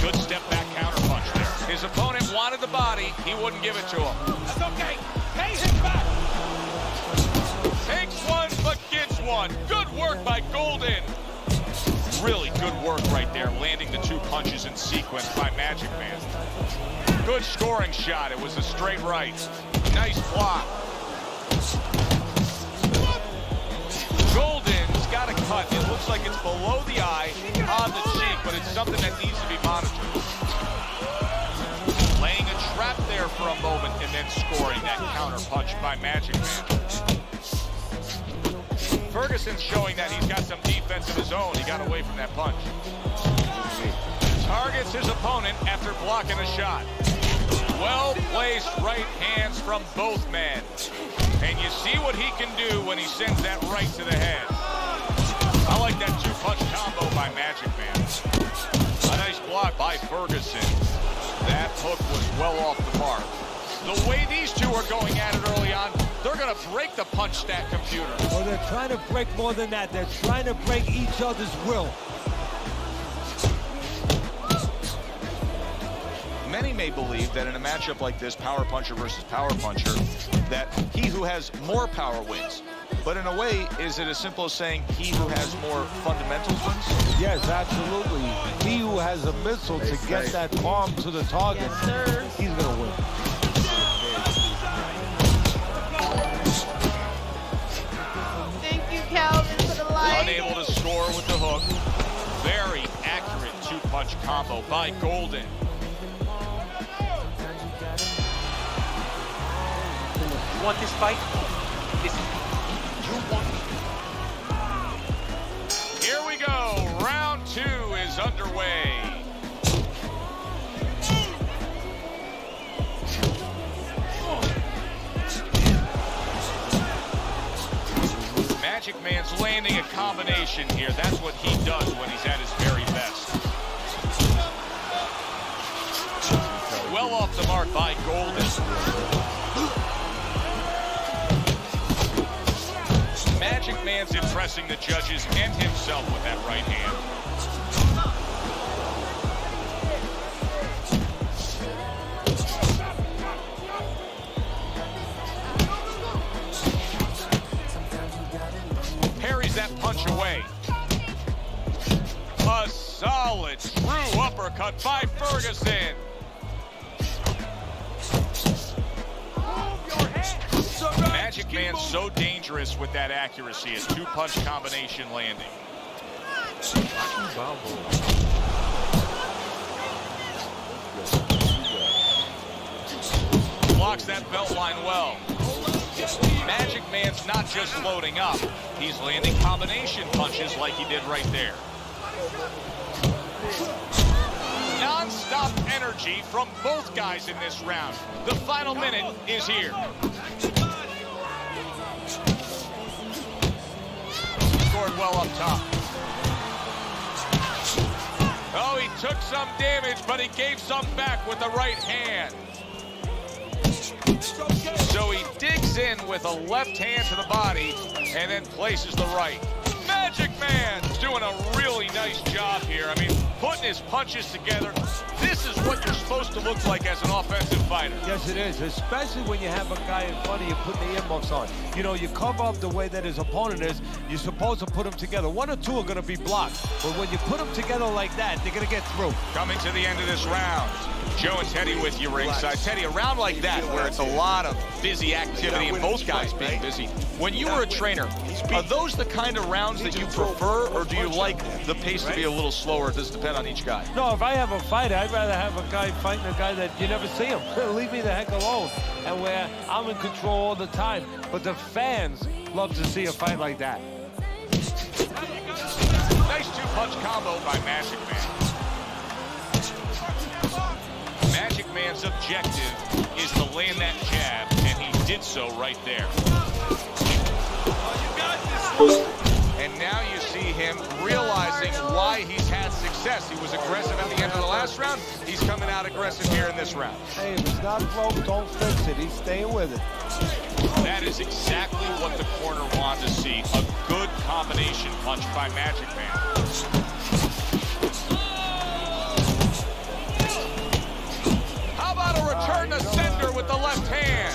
Good step back counter punch there. His opponent wanted the body, he wouldn't give it to him. That's okay. Pay him back. Takes one, but gets one. Good work by Golden. Really good work right there, landing the 2 punches in sequence by Magic Man. Good scoring shot. It was a straight right. Nice block. Golden's got a cut. It looks like it's below the eye, on the cheek, but it's something that needs to be monitored. Laying a trap there for a moment and then scoring that counter punch by Magic Man. Ferguson's showing that he's got some defense of his own. He got away from that punch. Targets his opponent after blocking a shot. Well-placed right hands from both men. And you see what he can do when he sends that right to the head. I like that 2-punch combo by Magic Man. A nice block by Ferguson. That hook was well off the mark. The way these two are going at it early on, they're going to break the punch stack computer. Well, they're trying to break more than that. They're trying to break each other's will. Many may believe that in a matchup like this, power puncher versus power puncher, that he who has more power wins. But in a way, is it as simple as saying he who has more fundamentals wins? Yes, absolutely. He who has a missile to get that bomb to the target, he's going to win. Thank you, Calvin, for the like. Unable to score with the hook. Very accurate two-punch combo by Golden. You want this fight? Listen, you want it. Here we go. Round 2 is underway. Magic Man's landing a combination here. That's what he does when he's at his very best. Well off the mark by Golden. Magic Man's impressing the judges and himself with that right hand. Parries that punch away. A solid true uppercut by Ferguson. Magic Man so dangerous with that accuracy. His two-punch combination landing. Blocks that belt line well. Magic Man's not just loading up. He's landing combination punches like he did right there. Non-stop energy from both guys in this round. The final minute is here. Scored well up top. Oh, he took some damage, but he gave some back with the right hand. So he digs in with a left hand to the body and then places the right. Magic Man's doing a really nice job here. I mean, putting his punches together. This is what you're supposed to look like as an offensive fighter. Yes, it is, especially when you have a guy in front of you putting the earmuffs on. You know, you cover up the way that his opponent is. You're supposed to put them together. One or two are going to be blocked. But when you put them together like that, they're going to get through. Coming to the end of this round. Joe and Teddy with you ringside. Teddy, a round like that where it's a lot of busy activity and both guys being busy. When you were a trainer, are those the kind of rounds that you prefer, or do you like the pace to be a little slower? Does it depend on each guy? No, if I have a fight, I'd rather have a guy fighting a guy that you never see him. Leave me the heck alone. And where I'm in control all the time. But the fans love to see a fight like that. Nice two-punch combo by Magic Man. Magic Man's objective is to land that jab, and he did so right there. And now you see him realizing why he's had success. He was aggressive at the end of the last round. He's coming out aggressive here in this round. Hey, if it's not broke, don't fix it. He's staying with it. That is exactly what the corner wanted to see. A good combination punch by Magic Man. How about a return to sender with the left hand?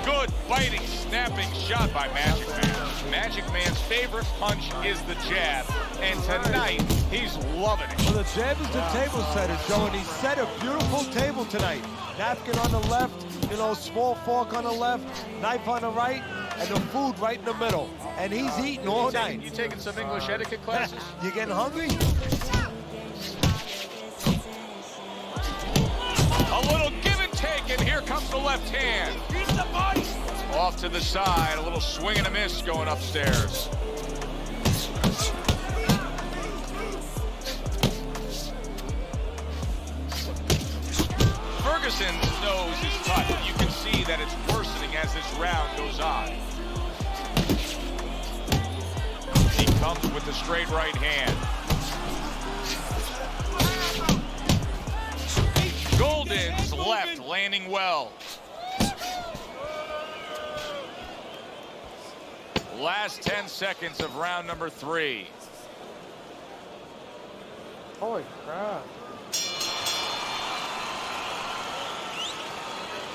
Good biting, snapping shot by Magic Man. Magic Man's favorite punch is the jab, and tonight he's loving it. Well, the jab is the table setter, Joe, and he set a beautiful table tonight. Napkin on the left, you know, small fork on the left, knife on the right, and the food right in the middle. And he's eating all night. You taking some English etiquette classes? You getting hungry? A little give and take, and here comes the left hand. Off to the side, a little swing and a miss going upstairs. Ferguson's nose is cut. You can see that it's worsening as this round goes on. He comes with the straight right hand. Golden's left landing well. Last 10 seconds of round number 3. Holy crap.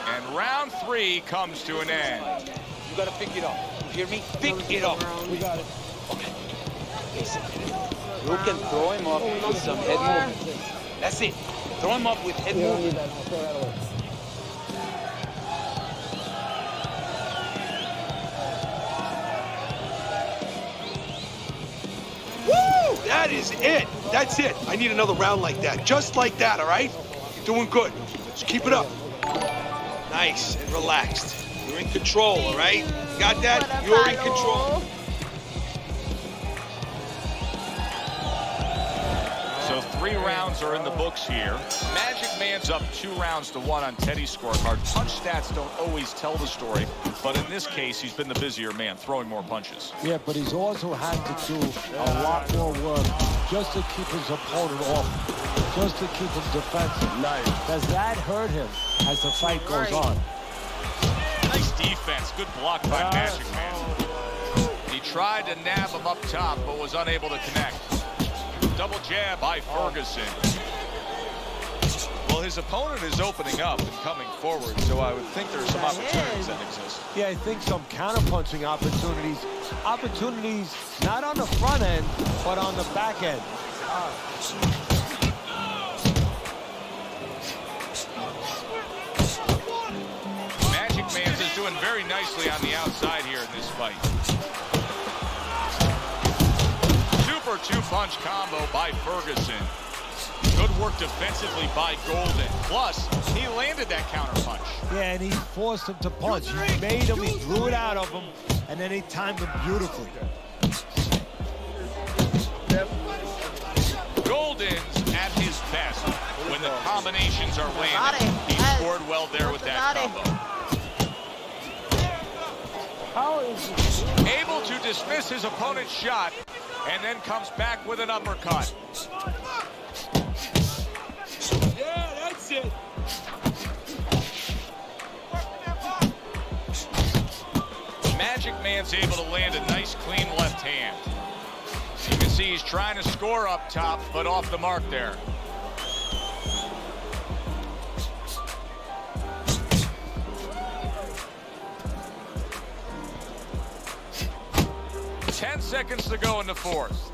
And And round 3 comes to an end. You gotta pick it up. You hear me? Pick it up. We got it. Okay. Listen. You can throw him up with some head movement. That's it. Throw him up with head movement. Woo! That is it. That's it. I need another round like that. Just like that, all right? You're doing good. Just keep it up. Nice and relaxed. You're in control, all right? Got that? You're in control. So 3 rounds are in the books here. Magic Man's up 2 rounds to 1 on Teddy's scorecard. Punch stats don't always tell the story, but in this case, he's been the busier man, throwing more punches. Yeah, but he's also had to do a lot more work just to keep his opponent off, just to keep him defensive. Nice. Does that hurt him as the fight goes on? Nice defense. Good block by Magic Man. He tried to nab him up top, but was unable to connect. Double jab by Ferguson. Well, his opponent is opening up and coming forward, so I would think there's some opportunities that exist. Yeah, I think some counterpunching opportunities. Opportunities not on the front end, but on the back end. Magic Man's is doing very nicely on the outside here in this fight. Super 2-punch combo by Ferguson. Good work defensively by Golden. Plus, he landed that counterpunch. Yeah, and he forced him to punch. He made him, he drew it out of him, and then he timed him beautifully. Golden's at his best when the combinations are landing. He scored well there with that combo. Able to dismiss his opponent's shot, and then comes back with an uppercut. Yeah, that's it. Magic Man's able to land a nice, clean left hand. You can see he's trying to score up top, but off the mark there. Ten seconds to go in the 4th.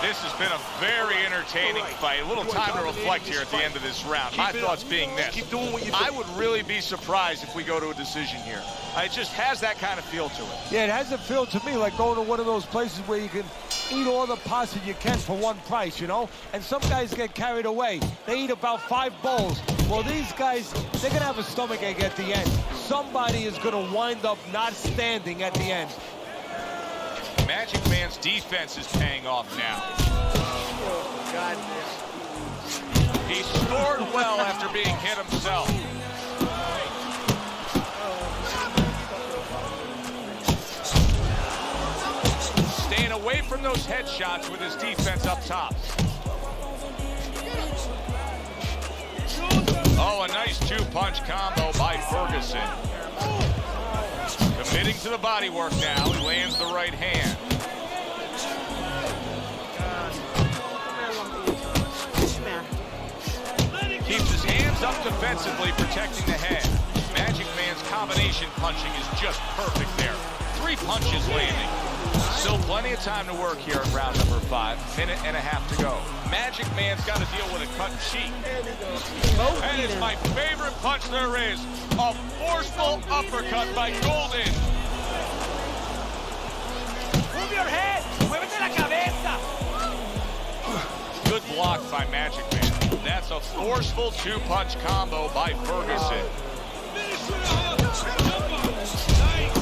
This has been a very entertaining fight. A little time to reflect here at the end of this round. My thoughts being this. Keep doing what you do. I would really be surprised if we go to a decision here. It just has that kind of feel to it. Yeah, it has a feel to me like going to one of those places where you can eat all the pasta you can for one price, you know? And some guys get carried away. They eat about 5 bowls. Well, these guys, they're going to have a stomachache at the end. Somebody is going to wind up not standing at the end. Magic Man's defense is paying off now. He scored well after being hit himself. Staying away from those headshots with his defense up top. Oh, a nice 2-punch combo by Ferguson. Committing to the body work now. He lands the right hand. Keeps his hands up defensively, protecting the head. Magic Man's combination punching is just perfect there. 3 punches landing. Still plenty of time to work here in round number 5. Minute and a half to go. Magic Man's got to deal with a cut cheek. That is my favorite punch there is. A forceful uppercut by Golden. Move your head. Muévete la cabeza. Good block by Magic Man. That's a forceful 2-punch combo by Ferguson.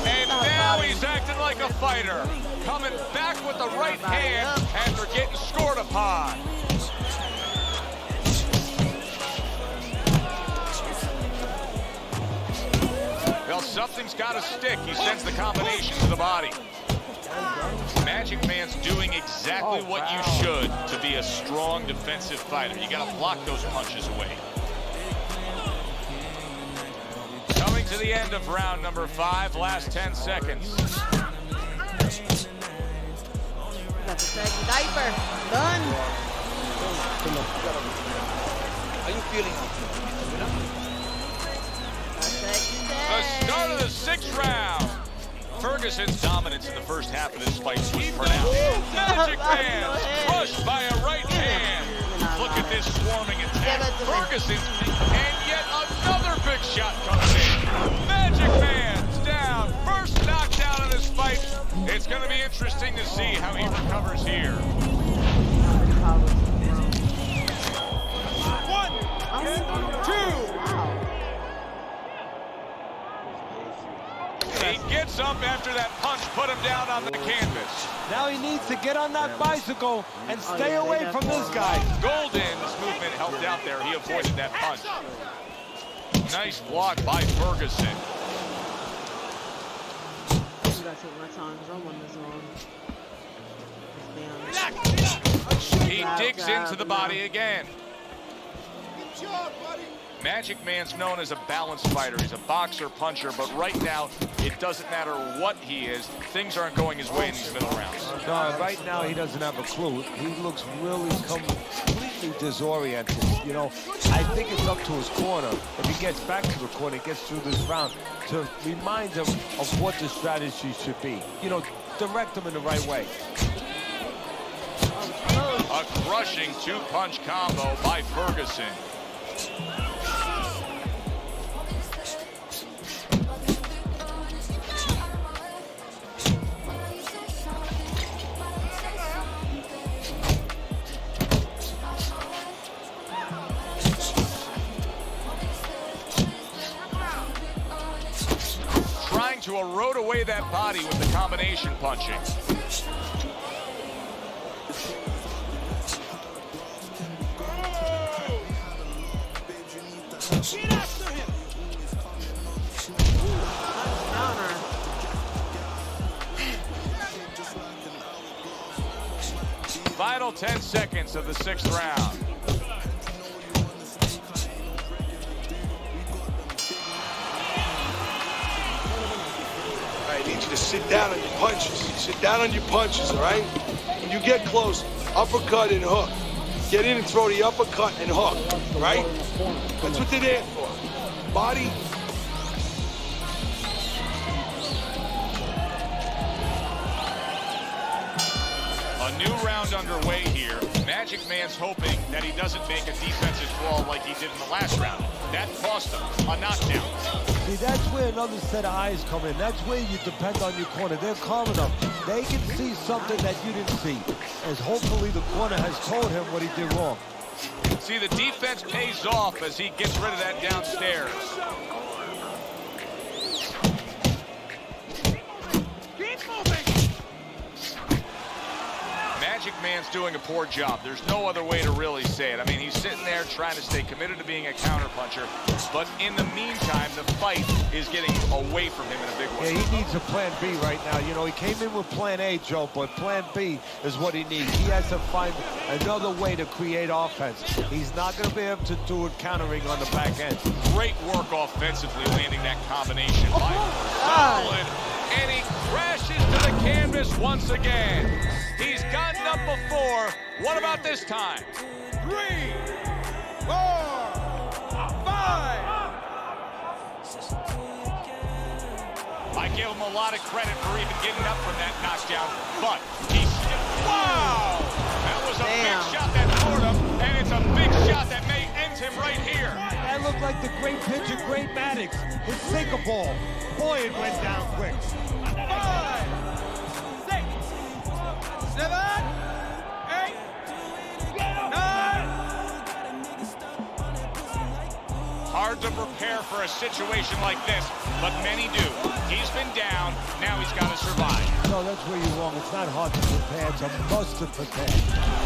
And now he's acting like a fighter. Coming back with the right hand after getting scored upon. Well, something's got to stick. He sends the combination to the body. Magic Man's doing exactly what you should to be a strong defensive fighter. You got to block those punches away. Coming to the end of round number 5, last 10 seconds. Second diaper. Done. How you feeling? The start of the 6th round. Ferguson's dominance in the first half of this fight was pronounced. Magic Man crushed by a right hand. Look at this swarming attack. Ferguson's, and yet another big shot comes in. Magic Man's down. First knockdown of this fight. It's going to be interesting to see how he recovers here. 1, 2. He gets up after that punch put him down on the canvas. Now he needs to get on that bicycle and stay away from this guy. Golden's movement helped out there. He avoided that punch. Nice block by Ferguson. You gotta take my time because I'm on this one. He digs into the body again. Good job, buddy. Magic Man's known as a balanced fighter. He's a boxer, puncher, but right now, it doesn't matter what he is. Things aren't going his way in these middle rounds. No, right now he doesn't have a clue. He looks really completely disoriented. You know, I think it's up to his corner. If he gets back to the corner, gets through this round, to remind him of what the strategy should be. You know, direct him in the right way. A crushing two-punch combo by Ferguson. Trying to erode away that body with the combination punching. Get after him. Final 10 seconds of the 6th round. I need you to sit down on your punches. Sit down on your punches, all right? When you get close, uppercut and hook. Get in and throw the uppercut and hook, right? That's what they're there for. Body. A new round underway here. Magic Man's hoping that he doesn't make a defensive fall like he did in the last round. That cost him a knockdown. See, that's where another set of eyes come in. That's where you depend on your corner. They're calm enough. They can see something that you didn't see. As hopefully the corner has told him what he did wrong. See, the defense pays off as he gets rid of that downstairs. Keep moving. Magic Man's doing a poor job. There's no other way to really say it. I mean, he's sitting there trying to stay committed to being a counterpuncher, but in the meantime, the fight is getting away from him in a big way. Yeah, he needs a plan B right now. You know, he came in with plan A, Joe, but plan B is what he needs. He has to find another way to create offense. He's not going to be able to do it countering on the back end. Great work offensively, landing that combination. Solid. And he crashes to the canvas once again. He's gotten up before. What about this time? 3, 4, 5. I give him a lot of credit for even getting up from that knockdown, but he's... Wow! That was a big shot that floored him, and it's a big shot that may end him right here. That looked like the great pitcher, Great Maddox, his sinker ball. Boy, it went down quick. 5, 6, 7, 8, 9. Hard to prepare for a situation like this, but many do. He's been down, now he's got to survive. No, that's where you're wrong. It's not hard to prepare, it's a must to prepare.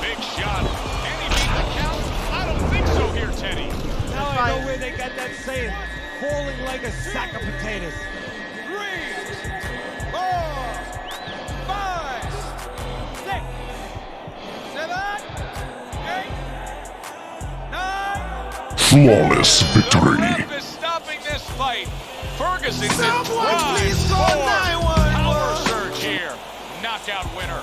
Big shot. Can he beat the count? I don't think so here, Teddy. Now I know where they got that saying, falling like a sack of potatoes. 3, 4, 5, 6, 7, 8, 9. Flawless victory. The ref is stopping this fight. Ferguson's in Someone drive please call forward. 911. Power surge here. Knockout winner.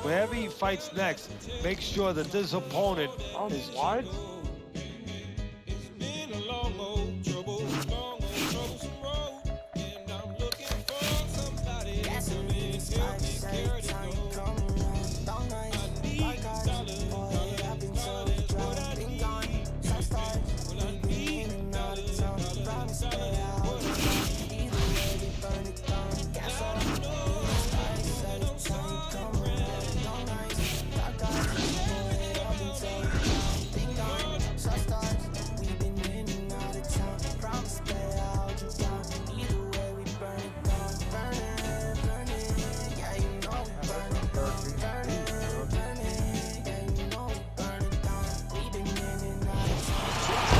wherever he fights next, make sure that this opponent is what?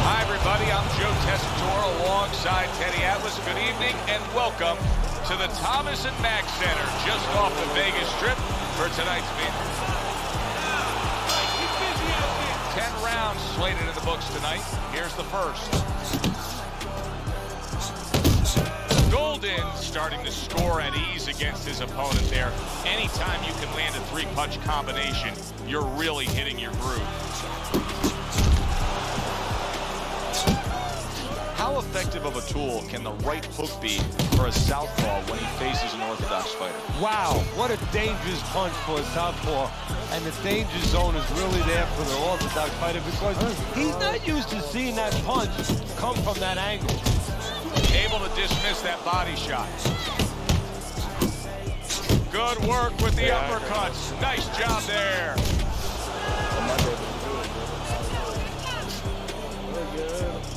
Hi, everybody. I'm Joe Tessitore alongside Teddy Atlas. Good evening and welcome to the Thomas and Mack Center just off the Vegas Strip for tonight's meeting. 10 rounds slated in the books tonight. Here's the first. Golden starting to score at ease against his opponent there. Anytime you can land a three-punch combination, you're really hitting your groove. How effective of a tool can the right hook be for a southpaw when he faces an orthodox fighter? Wow, what a dangerous punch for a southpaw. And the danger zone is really there for the orthodox fighter because he's not used to seeing that punch come from that angle. Able to dismiss that body shot. Good work with the uppercuts. Nice job there.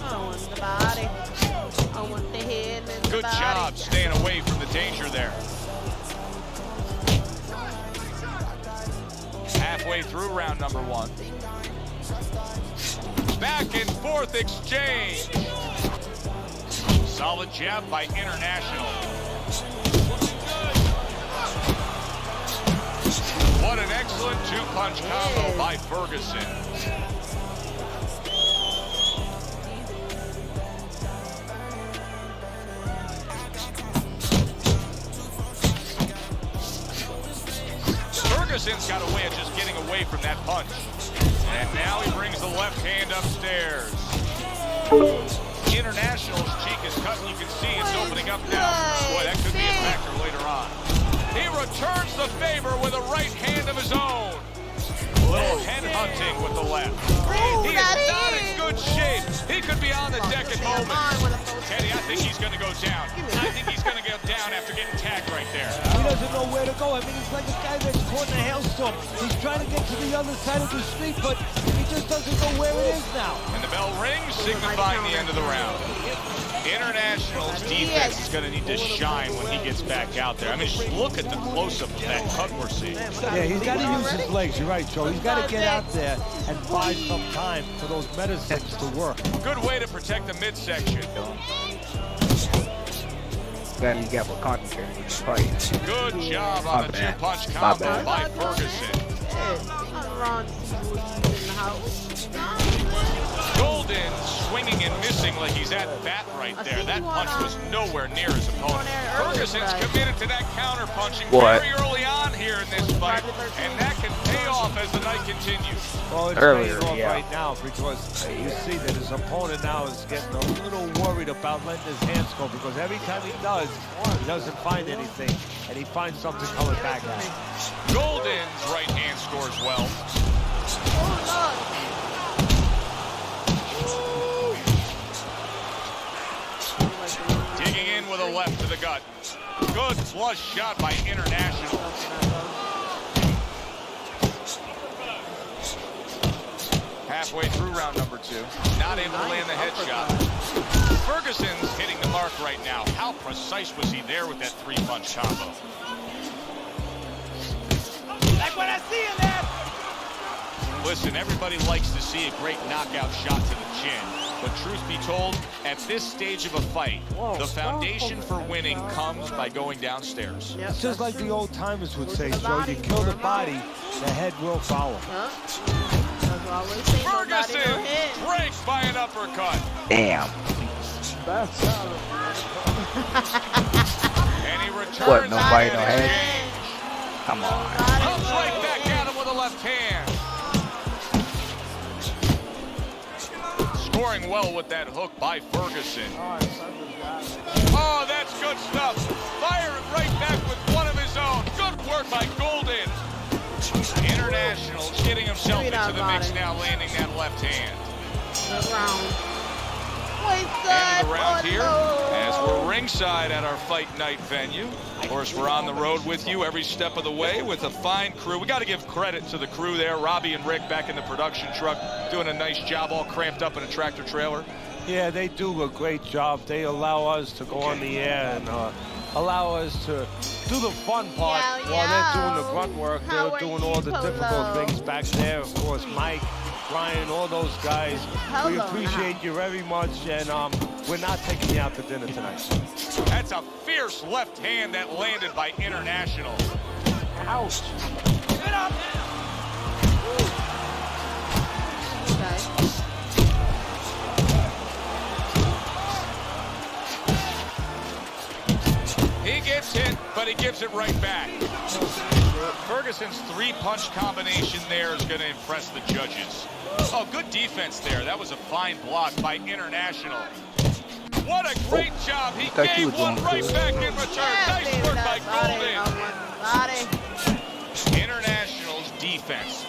I want the body. I want the head and the Good body. job staying away from the danger there. Halfway through round number one. Back and forth exchange. Solid jab by International. What an excellent two-punch combo by Ferguson. Ferguson's got a way of just getting away from that punch. And now he brings the left hand upstairs. International's cheek is cut, and you can see it's opening up now. Boy, that could be a factor later on. He returns the favor with a right hand of his own. A little head hunting with the left. He is not in good shape. He could be on the deck at moment. Teddy, I think he's going to go down. I think he's going to go down after getting tagged right there. He doesn't know where to go. I mean, he's like a guy that's caught in a hailstorm. He's trying to get to the other side of the street, but he just doesn't know where it is now. And the bell rings, signifying the end of the round. International's defense is going to need to shine when he gets back out there. I mean, just look at the close-up of that cut we're seeing. Yeah, he's got to use his legs. You're right, Joe. He's got to get out there and buy some time for those medicines to work. Good way to protect the midsection. Then you got more concentrated in the fight. Good job on the two-punch combo by Ferguson. Golden swinging and missing like he's at bat right there. That punch was nowhere near his opponent. Ferguson's committed to that counter punching very early on here in this fight, and that can pay off as the night continues. Well, it's paying off right now because you see that his opponent now is getting a little worried about letting his hands go because every time he doesn't find anything, and he finds something coming back at him. Golden's right hand scores well. Digging in with a left to the gut. Good flush shot by International. Halfway through round number two. Not able to land the headshot. Ferguson's hitting the mark right now. How precise was he there with that three-punch combo? Like what I see in there. Listen, everybody likes to see a great knockout shot to the chin. But truth be told, at this stage of a fight, the foundation for winning comes by going downstairs. It's just like the old timers would say, Joe, you kill the body, the head will follow. Ferguson breaks by an uppercut. Damn. That's solid. And he returns what, no fight, no head? Come on. Comes right back at him with a left hand. Scoring well with that hook by Ferguson. Oh, that's good stuff. Fire it right back with one of his own. Good work by Golden. International getting himself into the mix now, landing that left hand. End of the round here, as we're ringside at our fight night venue. Of course, we're on the road with you every step of the way with a fine crew. We got to give credit to the crew there. Robbie and Rick back in the production truck doing a nice job, all cramped up in a tractor trailer. Yeah, they do a great job. They allow us to go on the air and allow us to do the fun part while they're doing the grunt work. They're doing all the difficult things back there. Of course, Mike, Brian, all those guys. We appreciate you very much, and we're not taking you out to dinner tonight. That's a fierce left hand that landed by International. Ouch. Get up. He gets hit, but he gives it right back. Ferguson's three-punch combination there is going to impress the judges. Oh, good defense there. That was a fine block by International. What a great job. He gave one right back in return. Nice work by Golden. International's defense.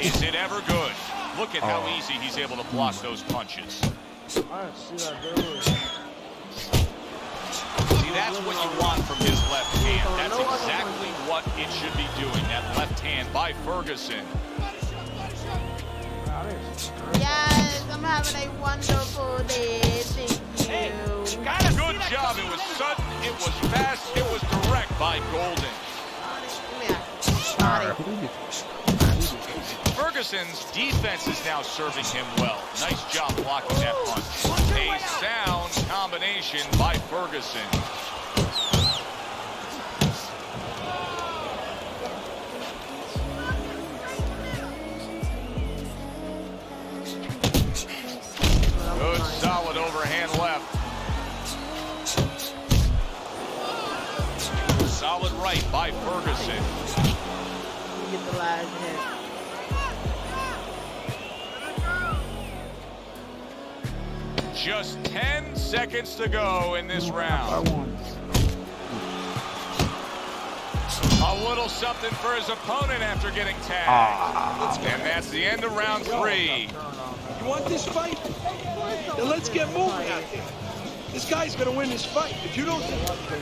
Is it ever good? Look at how easy he's able to block those punches. See, that's what you want from his left hand. That's exactly what it should be doing. That left hand by Ferguson. Yes, I'm having a wonderful day. Thank you. Good job. It was sudden, it was fast, it was direct by Golden. Ferguson's defense is now serving him well. Nice job blocking that punch. A sound combination by Ferguson. Good solid overhand left. Solid right by Ferguson. Get the last hit. Just 10 seconds to go in this round. A little something for his opponent after getting tagged. And that's the end of round 3. You want this fight? Then let's get moving out there. This guy's gonna win this fight. If you don't...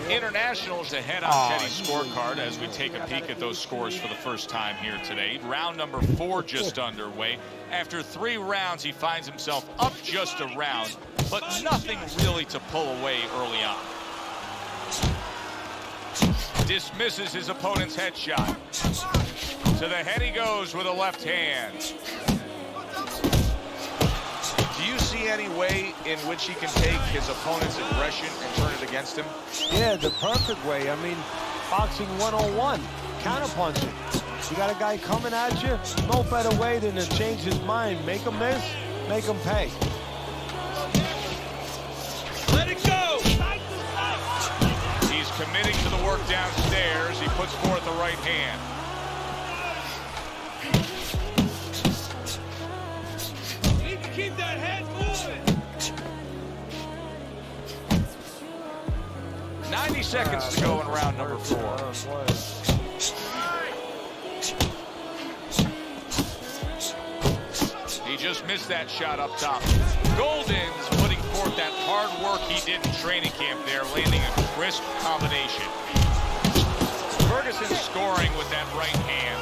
International's ahead on Teddy's scorecard as we take a peek at those scores for the first time here today. Round number 4 just underway. After 3 rounds, he finds himself up just a round, but nothing really to pull away early on. Dismisses his opponent's headshot. To the head he goes with a left hand. Do you see any way in which he can take his opponent's aggression and turn it against him? Yeah, the perfect way. I mean, boxing 101, counterpunching. You got a guy coming at you, no better way than to change his mind. Make him miss, make him pay. Let it go! He's committing to the work downstairs. He puts forth the right hand. You need to keep that head moving. 90 seconds to go in round number 4. He just missed that shot up top. Golden's putting forth that hard work he did in training camp there, landing a crisp combination. Ferguson scoring with that right hand.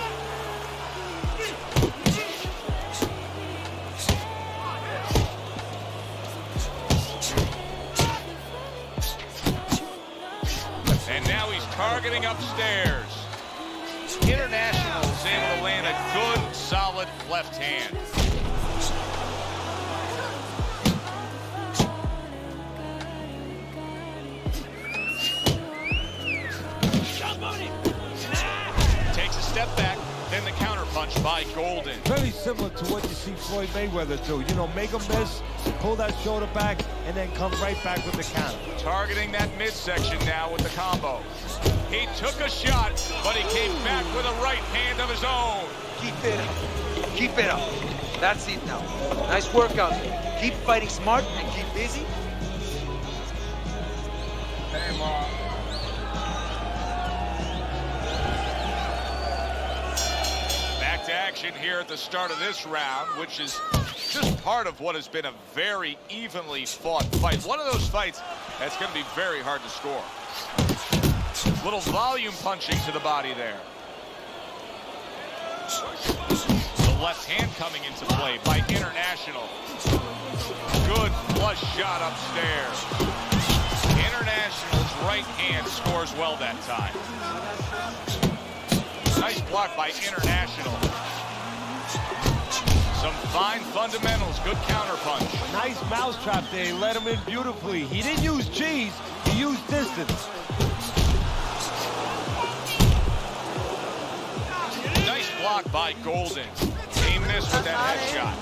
And now he's targeting upstairs. International is able to land a good, solid left hand. Takes a step back, then the counter punch by Golden. Very similar to what you see Floyd Mayweather do. You know, make him miss, pull that shoulder back, and then come right back with the counter. Targeting that midsection now with the combo. He took a shot, but he came back with a right hand of his own. Keep it up. Keep it up. That's it now. Nice workout. Keep fighting smart and keep busy. Hey, Mom. Back to action here at the start of this round, which is just part of what has been a very evenly fought fight. One of those fights that's going to be very hard to score. Little volume punching to the body there. The left hand coming into play by International. Good flush shot upstairs. International's right hand scores well that time. Nice block by International. Some fine fundamentals, good counter punch. Nice mousetrap there, he let him in beautifully. He didn't use cheese, he used distance. Nice block by Golden. He missed with that headshot.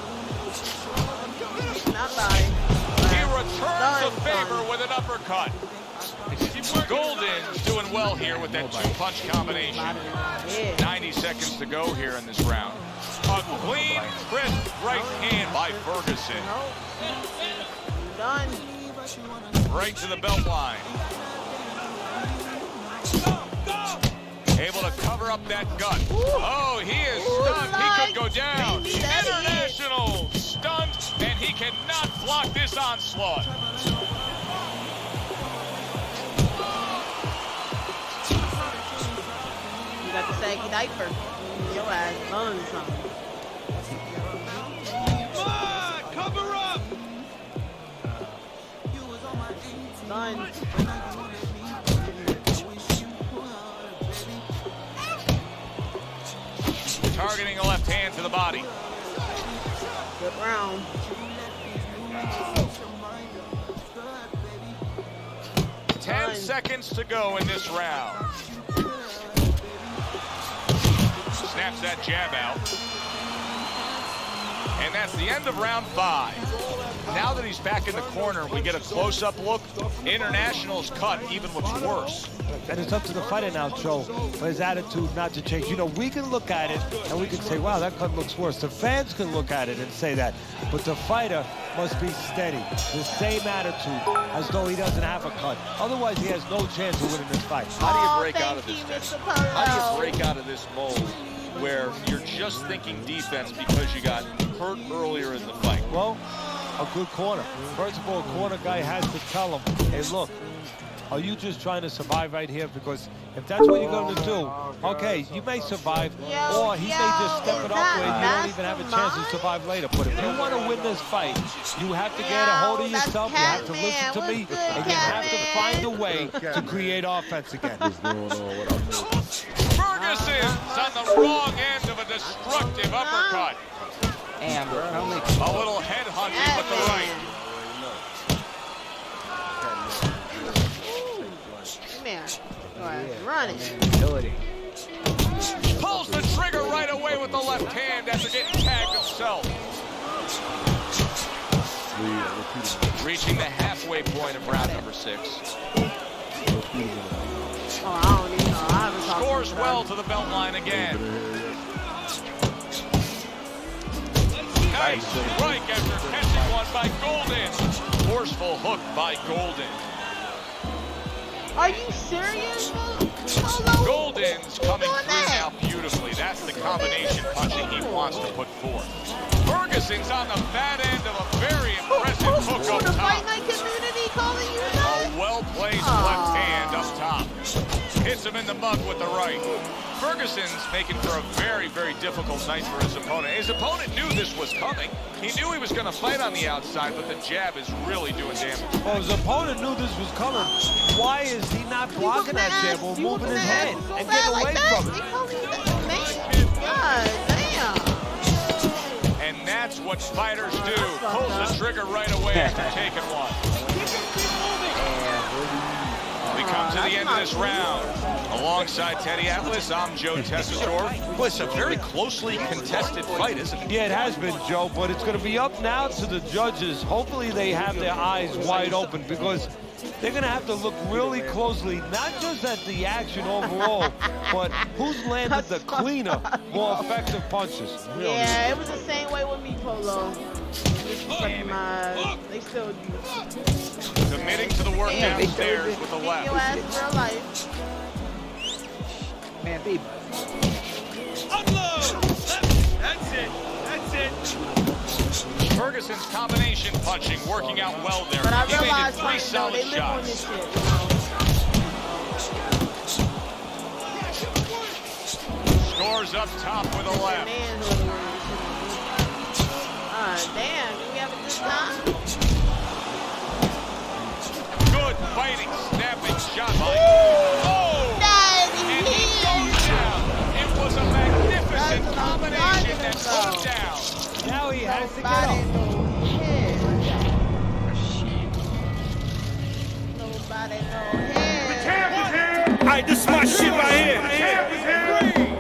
Not body. He returns the favor with an uppercut. Golden's doing well here with that two-punch combination. 90 seconds to go here in this round. A clean, crisp right hand by Ferguson. Done. Right to the belt line. Able to cover up that gut. Oh, he is stunned. He could go down. International stunned, and he cannot block this onslaught. You got the saggy diaper. Your ass learned something. Come on, cover up. Done. Targeting a left hand to the body. Good round. Ten seconds to go in this round. Snaps that jab out. And that's the end of round 5. Now that he's back in the corner, we get a close-up look. International's cut even looks worse. And it's up to the fighter now, Joe, for his attitude not to change. You know, we can look at it and we can say, wow, that cut looks worse. The fans can look at it and say that. But the fighter must be steady, the same attitude, as though he doesn't have a cut. Otherwise, he has no chance of winning this fight. How do you break out of this, Ted? How do you break out of this mold where you're just thinking defense because you got hurt earlier in the fight? Well, a good corner. First of all, a corner guy has to tell him, hey, look, are you just trying to survive right here? Because if that's what you're going to do, okay, you may survive, or he may just step it up where you don't even have a chance to survive later. But if you want to win this fight, you have to get a hold of yourself, you have to listen to me, and you have to find a way to create offense again. Ferguson's on the wrong end of a destructive uppercut. Amber, a little head hunting with the right. Man, running. Pulls the trigger right away with the left hand after getting tagged himself. Reaching the halfway point of round number 6. Oh, I don't even know. I haven't talked Scores well to the belt line again. Nice strike after catching one by Golden. Forceful hook by Golden. Are you serious? Golden's coming through now beautifully. That's the combination punching he wants to put forth. Ferguson's on the bad end of a very impressive hook up The top. Fight Night community calling you that? A well-placed left hand up top. Hits him in the mug with the right. Ferguson's making for a very, very difficult night for his opponent. His opponent knew this was coming. He knew he was going to fight on the outside, but the jab is really doing damage. Well, his opponent knew this was coming. Why is he not blocking that jab or moving his head and getting away from it? God damn. And that's what fighters do. Pulls the trigger right away after taking one. We come to the end of this round. Alongside Teddy Atlas, I'm Joe Tessitore. Well, it's a very closely contested fight, isn't it? Yeah, it has been, Joe, but it's going to be up now to the judges. Hopefully they have their eyes wide open, because they're going to have to look really closely, not just at the action overall, but who's landed the cleaner, more effective punches. Yeah, it was the same way with me, Polo. They still do. Committing to the work downstairs with a left. Your ass real life. Man, baby. Unload! That's it. That's it. Ferguson's combination punching working out well there. But I He made it realized 3 solid they live on shots. this shit, Scores up top with a left. Damn, do we have a good time? Good fighting, snapping shot by. Oh! And he goes down. It was a magnificent combination that put him down. Now he has to get up. Nobody knows. Alright, this is my shit right here.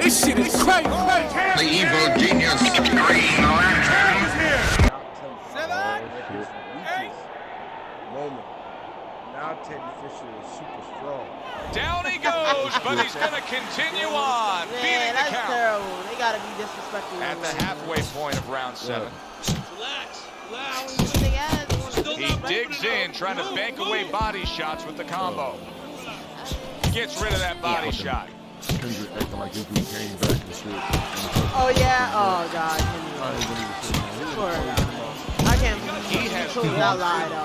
This shit is crazy. The evil genius Green Lantern. 7, 8. Moment. Now Teddy Fisher is super strong. Down he goes, but he's going to continue on, beating the that's count. terrible. They gotta be disrespectful. At the halfway point of round 7. He digs in, trying to bank away body shots with the combo. Gets rid of that body shot. Oh yeah. Oh god. I can't believe He has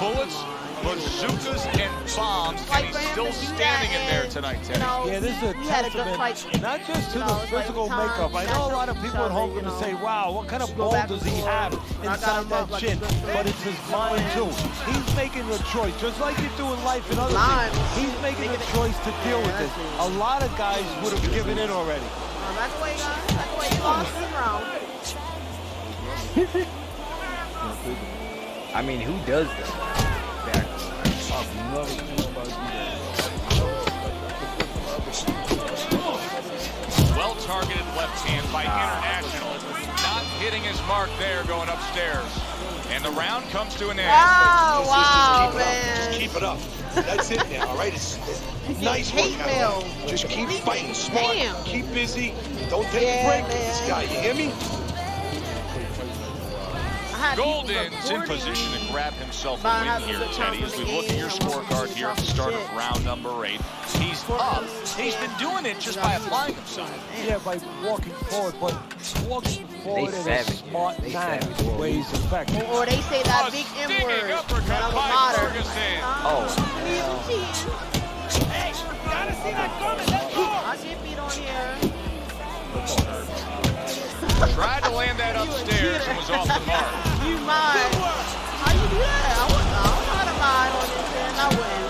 bullets, bazookas, and bombs, and he's still standing in there tonight, Teddy. Yeah, this is a testament, not just to the physical makeup. I know a lot of people at home going to say, wow, what kind of ball does he have inside that chin? But it's his mind, too. He's making a choice, just like you do in life and other things. He's making a choice to deal with this. A lot of guys would have given in already. That's the way, guys. That's the way you lost this round. I mean, who does that? Well-targeted left hand by International. Not hitting his mark there going upstairs. And the round comes to an end. Wow, Just keep it up. That's it now, all right? It's nice workout. Just keep fighting smart. Keep busy. Don't take a break with this guy. You hear me? Golden's in position to grab himself a win here, Teddy, as we look at your scorecard here at the start of round number 8. He's up. He's been doing it just by applying himself. Yeah, by walking forward, but walking forward in a smart manner where he's effective. Or they say that big M word. That I'm a modern. Oh. Hey, you gotta see that coming. Let's go. I get beat on here. Tried to land that upstairs and was off the mark. You mind? How you do that? I don't know how to mind on this end. I wouldn't.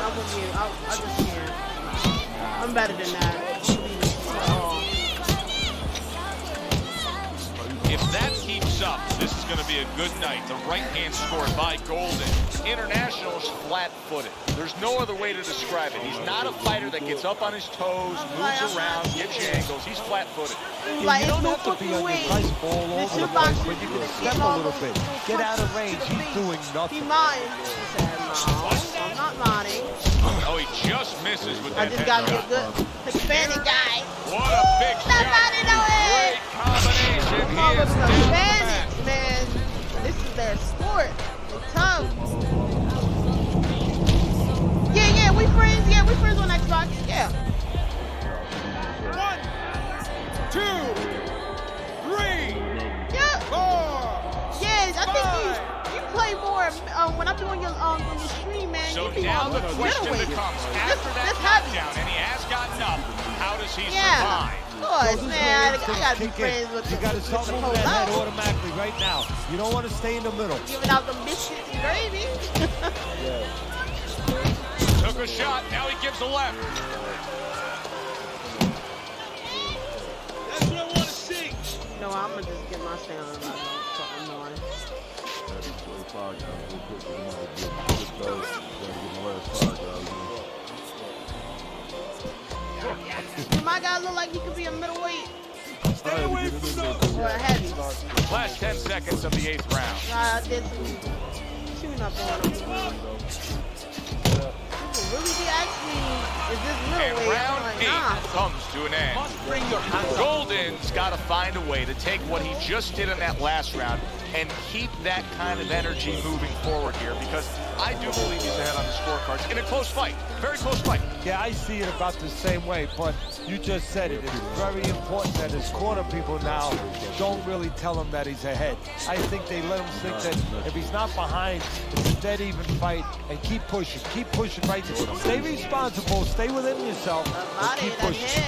I just can't. I'm better than that. If that keeps up, this is going to be a good night. The right hand scored by Golden. International's flat-footed. There's no other way to describe it. He's not a fighter that gets up on his toes, moves around, gets you angles. He's flat-footed. Yeah, you don't have to be on your nice ball all over the place, but you can step a little bit. Get out of range. He's doing nothing. He mine. He said, no, I'm not nodding. Oh, he just misses with that I just got head me a good Hispanic guy. What a big shot. Great combination. He is Hispanics, man. This is their sport. It's tough. Yeah, we friends. Yeah, we friends on Xbox. Yeah. 1, 2, 3, yeah. 4. Yeah, I think you play more when I'm doing your on the stream, man. So you be now on the question becomes, after that knockdown, and he has gotten up, how does he survive? Of course, man. I gotta be friends with You gotta start moving that head automatically right now. You don't want to stay in the middle. Giving out them biscuits and gravy. Took a shot, now he gives a left. That's what I want to see. No, I'm gonna just get my stand on that. Fucking noise. My guy look like he could be a middleweight. Stay away from those. Or a heavy. Last 10 seconds of the 8th round. I did some shooting up on him. Willie D actually is this And middleweight. round I'm like, 8 nah. comes to an end. Golden's got to find a way to take what he just did in that last round and keep that kind of energy moving forward here, because I do believe he's ahead on the scorecards in a close fight. Very close fight. Yeah, I see it about the same way, but you just said it. It's very important that his corner people now don't really tell him that he's ahead. I think they let him think that if he's not behind, it's a dead even fight, and keep pushing right there. Stay responsible, stay within yourself, and keep pushing.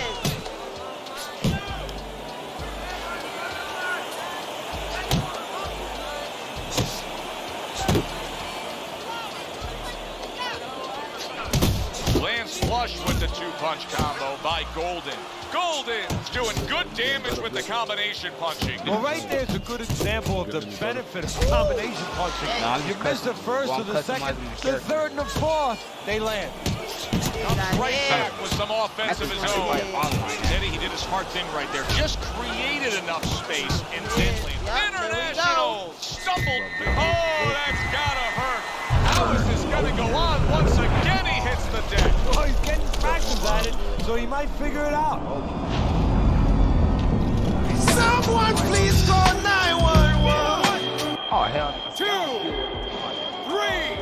Lands flush with the 2-punch combo by Golden. Golden's doing good damage with the combination punching. Well, right there's a good example of the benefit of combination punching. You miss the first or the second, the third and the fourth, they land. Comes right back with some offense of his own. Teddy, he did a smart thing right there. Just created enough space instantly. International stumbled. Oh, that's gotta hurt. How is this gonna go on? Once again, he hits the deck. Oh, he's getting practice at it, so he might figure it out. Someone please call 911. Oh, hell. 2, 3,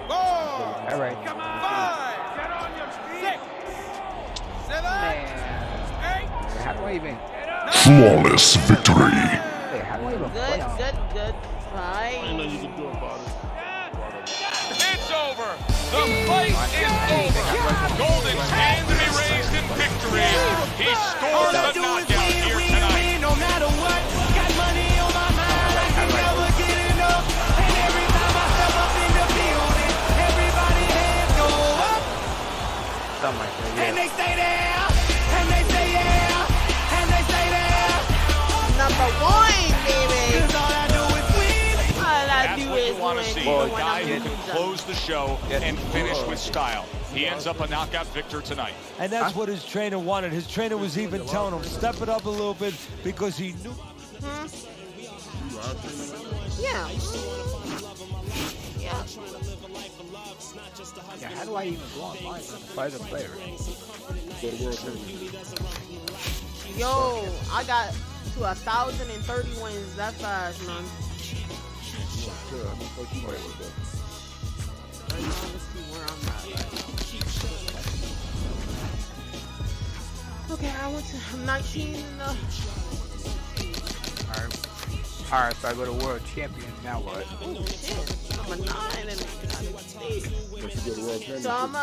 4. All right. 5. Get on your feet. 6, 7, 8. How do I even? Flawless victory. Hey, how do I even play on? Good fight. I know you can do about it. It's over. The fight is over. Golden's hand to be raised in victory. He scores the knockout here tonight. No matter what, got money on my mind, I can never get enough. And every time I step up in the building, everybody hands go up. Something like that, And they stay there, and they say yeah, and they say there. Number 1, baby. 'Cause all I do is win. All I That's do what is you want to see. win. A guy who can close the show and finish with style. He ends up a knockout victor tonight. And that's what his trainer wanted. His trainer was even telling him, step it up a little bit, because he knew. Yeah. Yeah, how do I even go online to fight a player? Go to World Championship. Yo, I got to 1,030 wins that fast, man. Sure, I mean, fuck you might with that. Right now, let's see where I'm at right now. Okay, I went to 19 in the... Alright, so I go to world champion, now what? Oh, shit. I'm a 9 in the United States. So I'm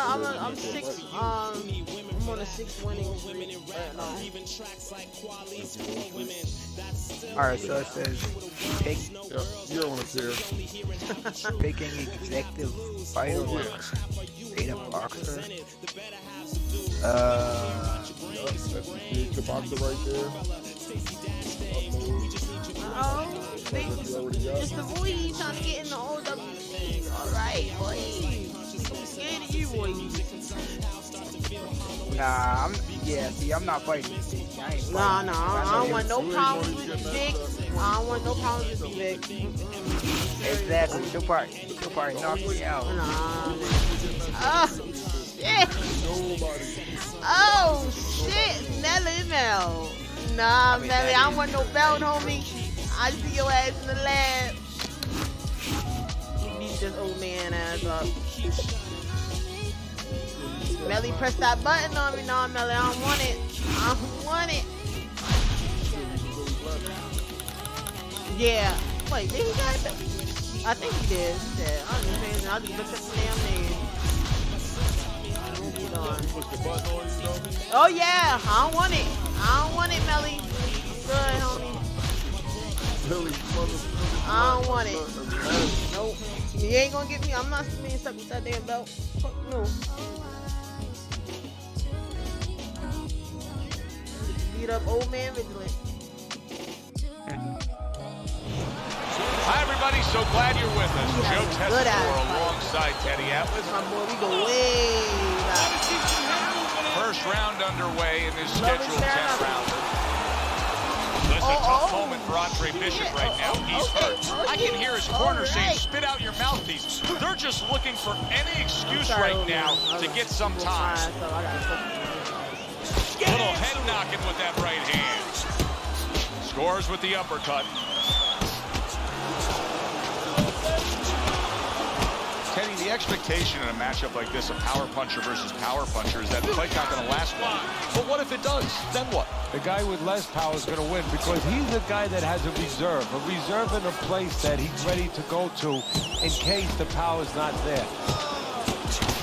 on a 6 winning streak right now. Alright, so it says pick. You don't want to care. Picking executive fighter or data boxer. That's the boxer right there. Oh, it's the boy trying to get in the OWC. Alright, boy. I'm scared of you, boy. Nah, I'm not fighting this thing. I ain't fighting. Nah, I don't want no problems with you, Vic. I don't want no problems with you, Vic. Exactly, she'll probably knock me out. Nah. Oh, shit. Oh, shit. Nelly Mel. Nah, Melly, I don't want no belt, homie. I see your ass in the lab. You beat this old man ass up. Melly, press that button on me. Nah, Melly, I don't want it. I don't want it. Yeah. Wait, did he got it? I think he did. Yeah, I just looked up the damn name. Oh yeah, I don't want it. I don't want it, Melly. Good, homie. I don't want it. Nope. You ain't gonna get me. I'm not being stuck with that damn belt. Fuck no. Beat up old man vigilant. Hi, everybody. So glad you're with us. Joe Tessitore alongside Teddy Atlas. My boy, we go way back. First round underway in this scheduled 10 round. The a tough moment for Andre Bishop right now. He's hurt. I can hear his corner saying, spit out your mouthpiece. They're just looking for any excuse right now to get some time. Little head knocking with that right hand. Scores with the uppercut. Teddy, the expectation in a matchup like this, a power puncher versus power puncher, is that the fight's not going to last long. But what if it does? Then what? The guy with less power is going to win because he's a guy that has a reserve in a place that he's ready to go to in case the power's not there.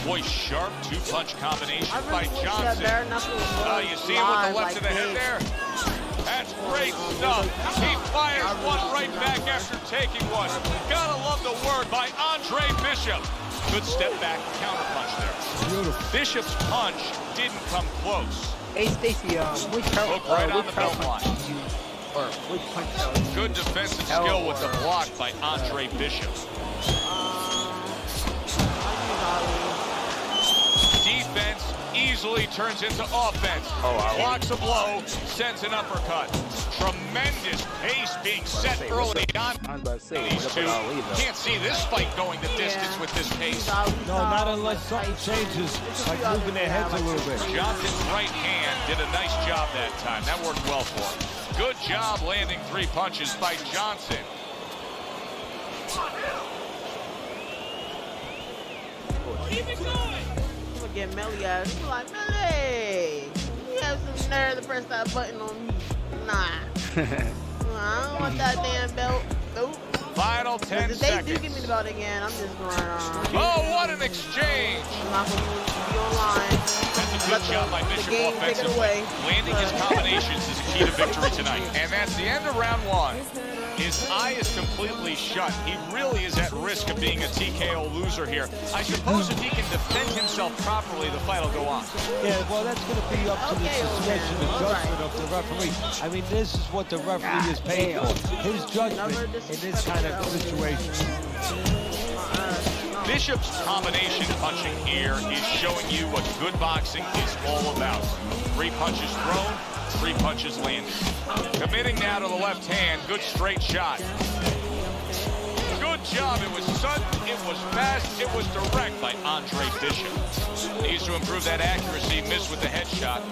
Boy, sharp two-punch combination by Johnson. You see him with the left to the head there? That's great stuff. He fires one right back after taking one. Gotta love the work by Andre Bishop. Good step back counter punch there. Beautiful. Bishop's punch didn't come close. Hey, Stacy, which Hook right on the belt line. Or which punch? Good defensive skill with the block by Andre Bishop. Defense easily turns into offense. Blocks a blow, sends an uppercut. Tremendous pace being set early on. These two can't see this fight going the distance with this pace. No, not unless something changes, like moving their heads a little bit. Johnson's right hand did a nice job that time. That worked well for him. Good job landing 3 punches by Johnson. Keep it going. Get Melly out. He's like, Melly, you have some nerve to press that button on me. Nah. I don't want that damn belt. Nope. Final 10 if they seconds. do give me the belt again, I'm just going Oh, what an exchange. I'm not going to be online. That's a good job by Bishop offensively. Landing his combinations is a key to victory tonight. And that's the end of round 1. His eye is completely shut. He really is at risk of being a TKO loser here. I suppose if he can defend himself properly, the fight will go on. Yeah, well, that's going to be up to the discretion and judgment of the referee. I mean, this is what the referee is paid for. His judgment in this kind of situation. Bishop's combination punching here is showing you what good boxing is all about. 3 punches thrown, 3 punches landed. Committing now to the left hand. Good straight shot. Good job. It was sudden, it was fast, it was direct by Andre Bishop. Needs to improve that accuracy. Missed with the headshot.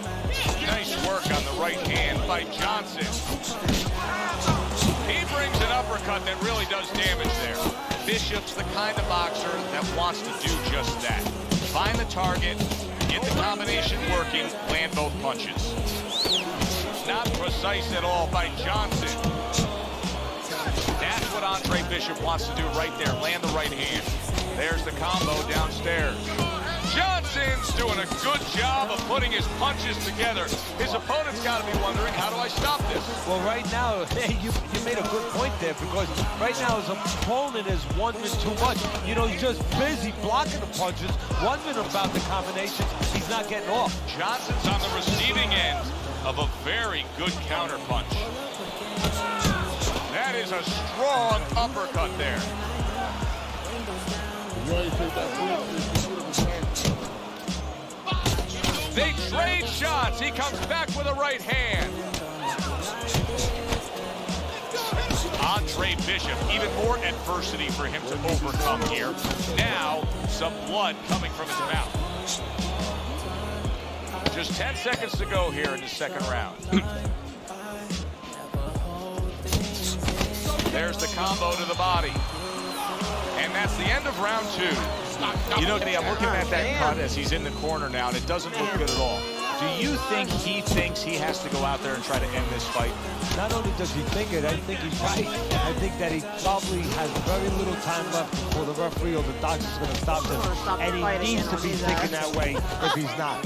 Nice work on the right hand by Johnson. He brings an uppercut that really does damage there. Bishop's the kind of boxer that wants to do just that. Find the target, get the combination working, land both punches. Not precise at all by Johnson. That's what Andre Bishop wants to do right there, land the right hand. There's the combo downstairs. Johnson's doing a good job of putting his punches together. His opponent's got to be wondering, how do I stop this? Well, right now, you made a good point there because right now his opponent is wondering too much. You know, he's just busy blocking the punches, wondering about the combinations. He's not getting off. Johnson's on the receiving end of a very good counter punch. That is a strong uppercut there. They trade shots. He comes back with a right hand. Andre Bishop, even more adversity for him to overcome here. Now, some blood coming from his mouth. Just 10 seconds to go here in the second round. There's the combo to the body. And that's the end of round 2. You know, I'm looking at that cut as he's in the corner now, and it doesn't look good at all. Do you think he thinks he has to go out there and try to end this fight? Not only does he think it, I think he's right. I think that he probably has very little time left before the referee or the doctor's going to stop him. And he needs to be thinking that way if he's not.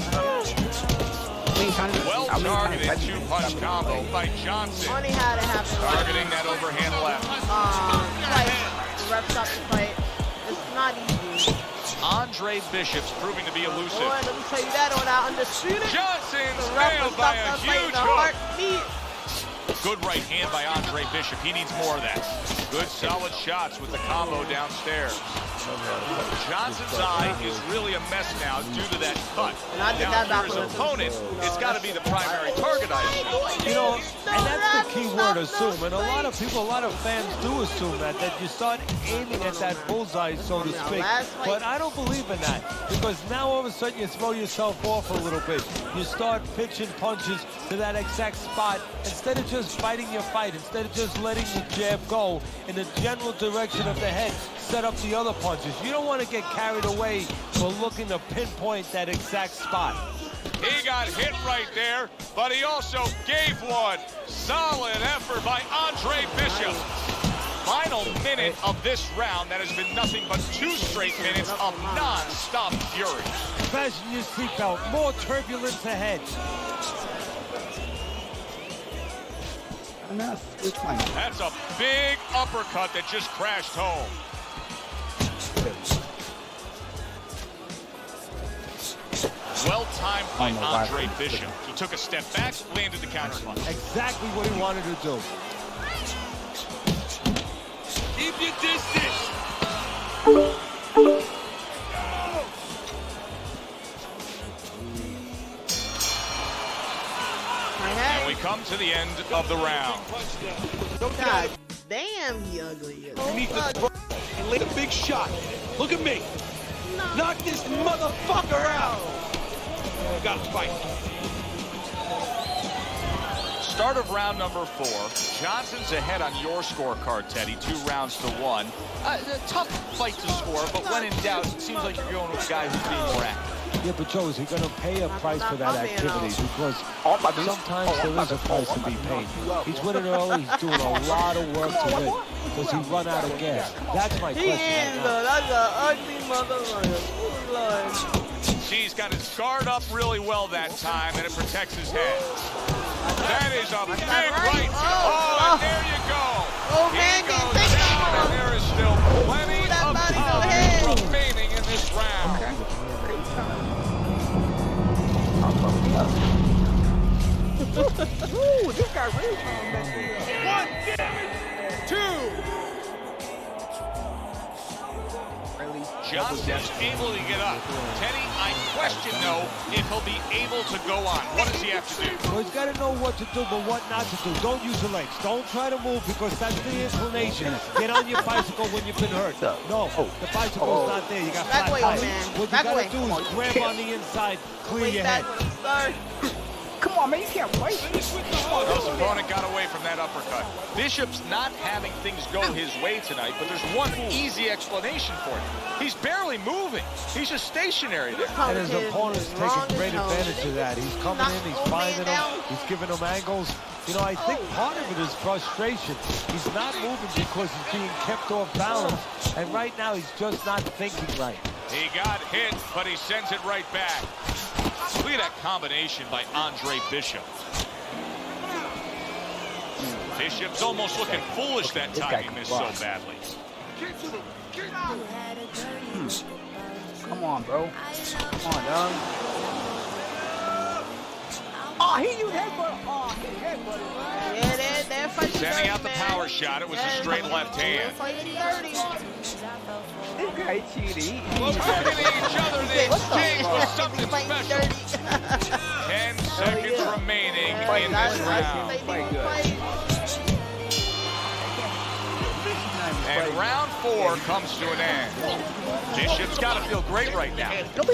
Well-targeted two-punch combo by Johnson. Only had it happen. Targeting that overhand left. The ref stopped the fight. It's not easy. Andre Bishop's proving to be elusive. Boy, let me tell you that on our Undisputed. Johnson's nailed by a huge hook. Good right hand by Andre Bishop. He needs more of that. Good solid shots with the combo downstairs. Johnson's eye is really a mess now due to that cut. Now for his opponent, it's got to be the primary target, I assume. You know, and that's the key word, assume. And a lot of people, a lot of fans do assume that you start aiming at that bullseye, so to speak. But I don't believe in that, because now all of a sudden you throw yourself off a little bit. You start pitching punches to that exact spot instead of just fighting your fight, instead of just letting the jab go in the general direction of the head, set up the other punches. You don't want to get carried away for looking to pinpoint that exact spot. He got hit right there, but he also gave one. Solid effort by Andre Bishop. Final minute of this round that has been nothing but 2 straight minutes of non-stop fury. Fasten your seatbelt. More turbulence ahead. That's a big uppercut that just crashed home. Well-timed by Andre Bishop. He took a step back, landed the counter punch. Exactly what he wanted to do. Keep your distance. And we come to the end of the round. God damn, he ugly. You need to throw and lay a big shot. Look at me. Knock this motherfucker out. Got to fight. Start of round number 4. Johnson's ahead on your scorecard, Teddy. 2 rounds to 1. A tough fight to score, but when in doubt, it seems like you're going with a guy who's being more active. Yeah, but Joe, is he going to pay a price for that activity? Because sometimes there is a price to be paid. He's winning early. He's doing a lot of work to win. Does he run out of gas? That's my question. That's an ugly motherfucker. Oh, Lord. He's got his guard up really well that time, and it protects his head. That is a big right. Oh, and there you go. Oh, man, goes down, and there is still plenty of time remaining in this round. Ooh, this guy really trying to mess me up. 1 damage. 2. Johnson's able to get up. Teddy, I question, though, if he'll be able to go on. What does he have to do? Well, he's got to know what to do, but what not to do. Don't use your legs. Don't try to move, because that's the inclination. Get on your bicycle when you've been hurt. No, the bicycle's not there. You got flat tires. What you got to do is grab on the inside, clear your head. Come on, man, you can't wait. His opponent got away from that uppercut. Bishop's not having things go his way tonight, but there's one easy explanation for it. He's barely moving. He's just stationary there. And his opponent's taking great advantage of that. He's coming in, he's finding him, he's giving him angles. You know, I think part of it is frustration. He's not moving because he's being kept off balance, and right now he's just not thinking right. He got hit, but he sends it right back. Look at that combination by Andre Bishop. Bishop's almost looking foolish that time he missed so badly. Come on, bro. Come on, dog. Oh, he used headbutt. Oh, he headbutted. Yeah, they're fighting. Sending out the power shot. It was a straight left hand. This guy cheating. Targeting each other. The exchange was something special. 10 seconds remaining in this round. And round 4 comes to an end. Bishop's got to feel great right now.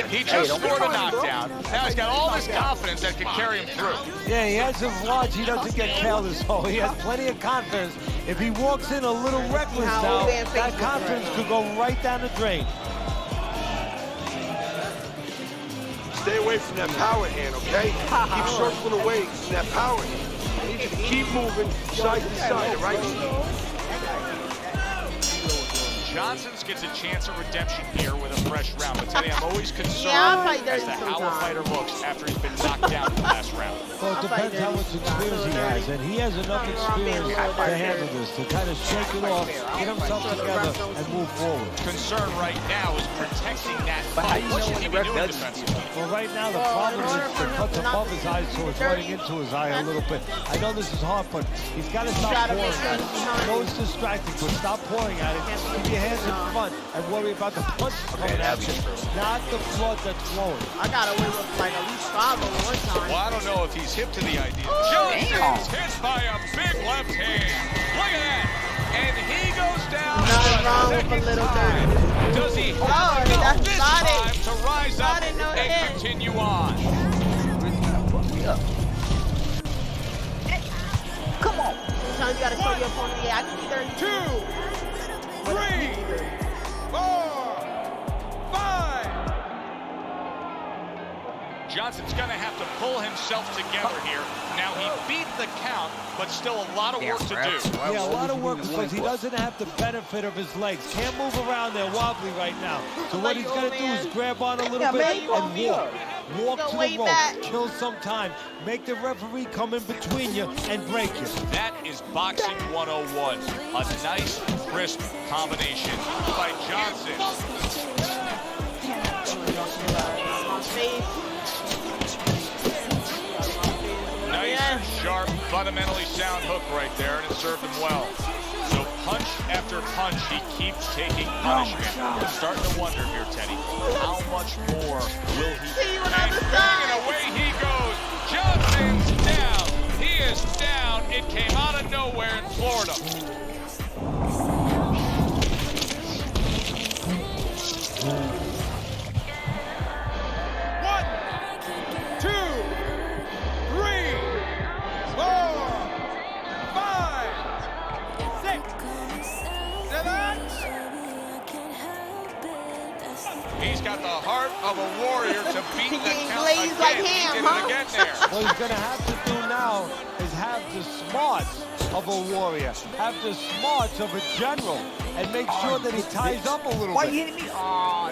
He just scored a knockdown. Now he's got all this confidence that could carry him through. Yeah, he has him watch. He doesn't get careless. So he has plenty of confidence. If he walks in a little reckless now, that confidence could go right down the drain. Stay away from that power hand, okay? Keep circling away from that power hand. I need you to keep moving side to side, all right? Johnson's gets a chance at redemption here with a fresh round. But Teddy, I'm always concerned as to how a fighter looks after he's been knocked down in the last round. Well, it depends how much experience he has, and he has enough experience to handle this, to kind of shake it off, get himself together, and move forward. Concern right now is protecting that fight. What should he be doing defensively? Well, right now the problem is the cuts above his eyes, so it's running into his eye a little bit. I know this is hard, but he's got to stop pouring at it. I know it's distracting, but stop pouring at it. Keep your hands in front and worry about the punches coming at you, not the blood that's flowing. I got away with like at least 5 over one time. Well, I don't know if he's hip to the idea. Johnson's hit by a big left hand. Look at that. And he goes down. Nothing wrong with a little dirty. Does he have enough this time to rise up and continue on? Come on. Sometimes you gotta show your opponent, yeah, I can be 32. 3, 4, 5. Johnson's going to have to pull himself together here. Now, he beat the count, but still a lot of work to do. Yeah, a lot of work because he doesn't have the benefit of his legs. Can't move around there wobbly right now. So what he's going to do is grab on a little bit and walk. Walk to the rope, kill some time, make the referee come in between you and break you. That is boxing 101. A nice, crisp combination by Johnson. Nice, sharp, fundamentally sound hook right there, and it served him well. So punch after punch, he keeps taking punishment. I'm starting to wonder here, Teddy, how much more will he take? And away he goes. Johnson's down. He is down. It came out of nowhere in Florida. He's got the heart of a warrior to beat the count again. Like him, he did it again there. What he's going to have to do now is have the smarts of a warrior, have the smarts of a general, and make sure that he ties up a little bit. Why you hitting me? Oh,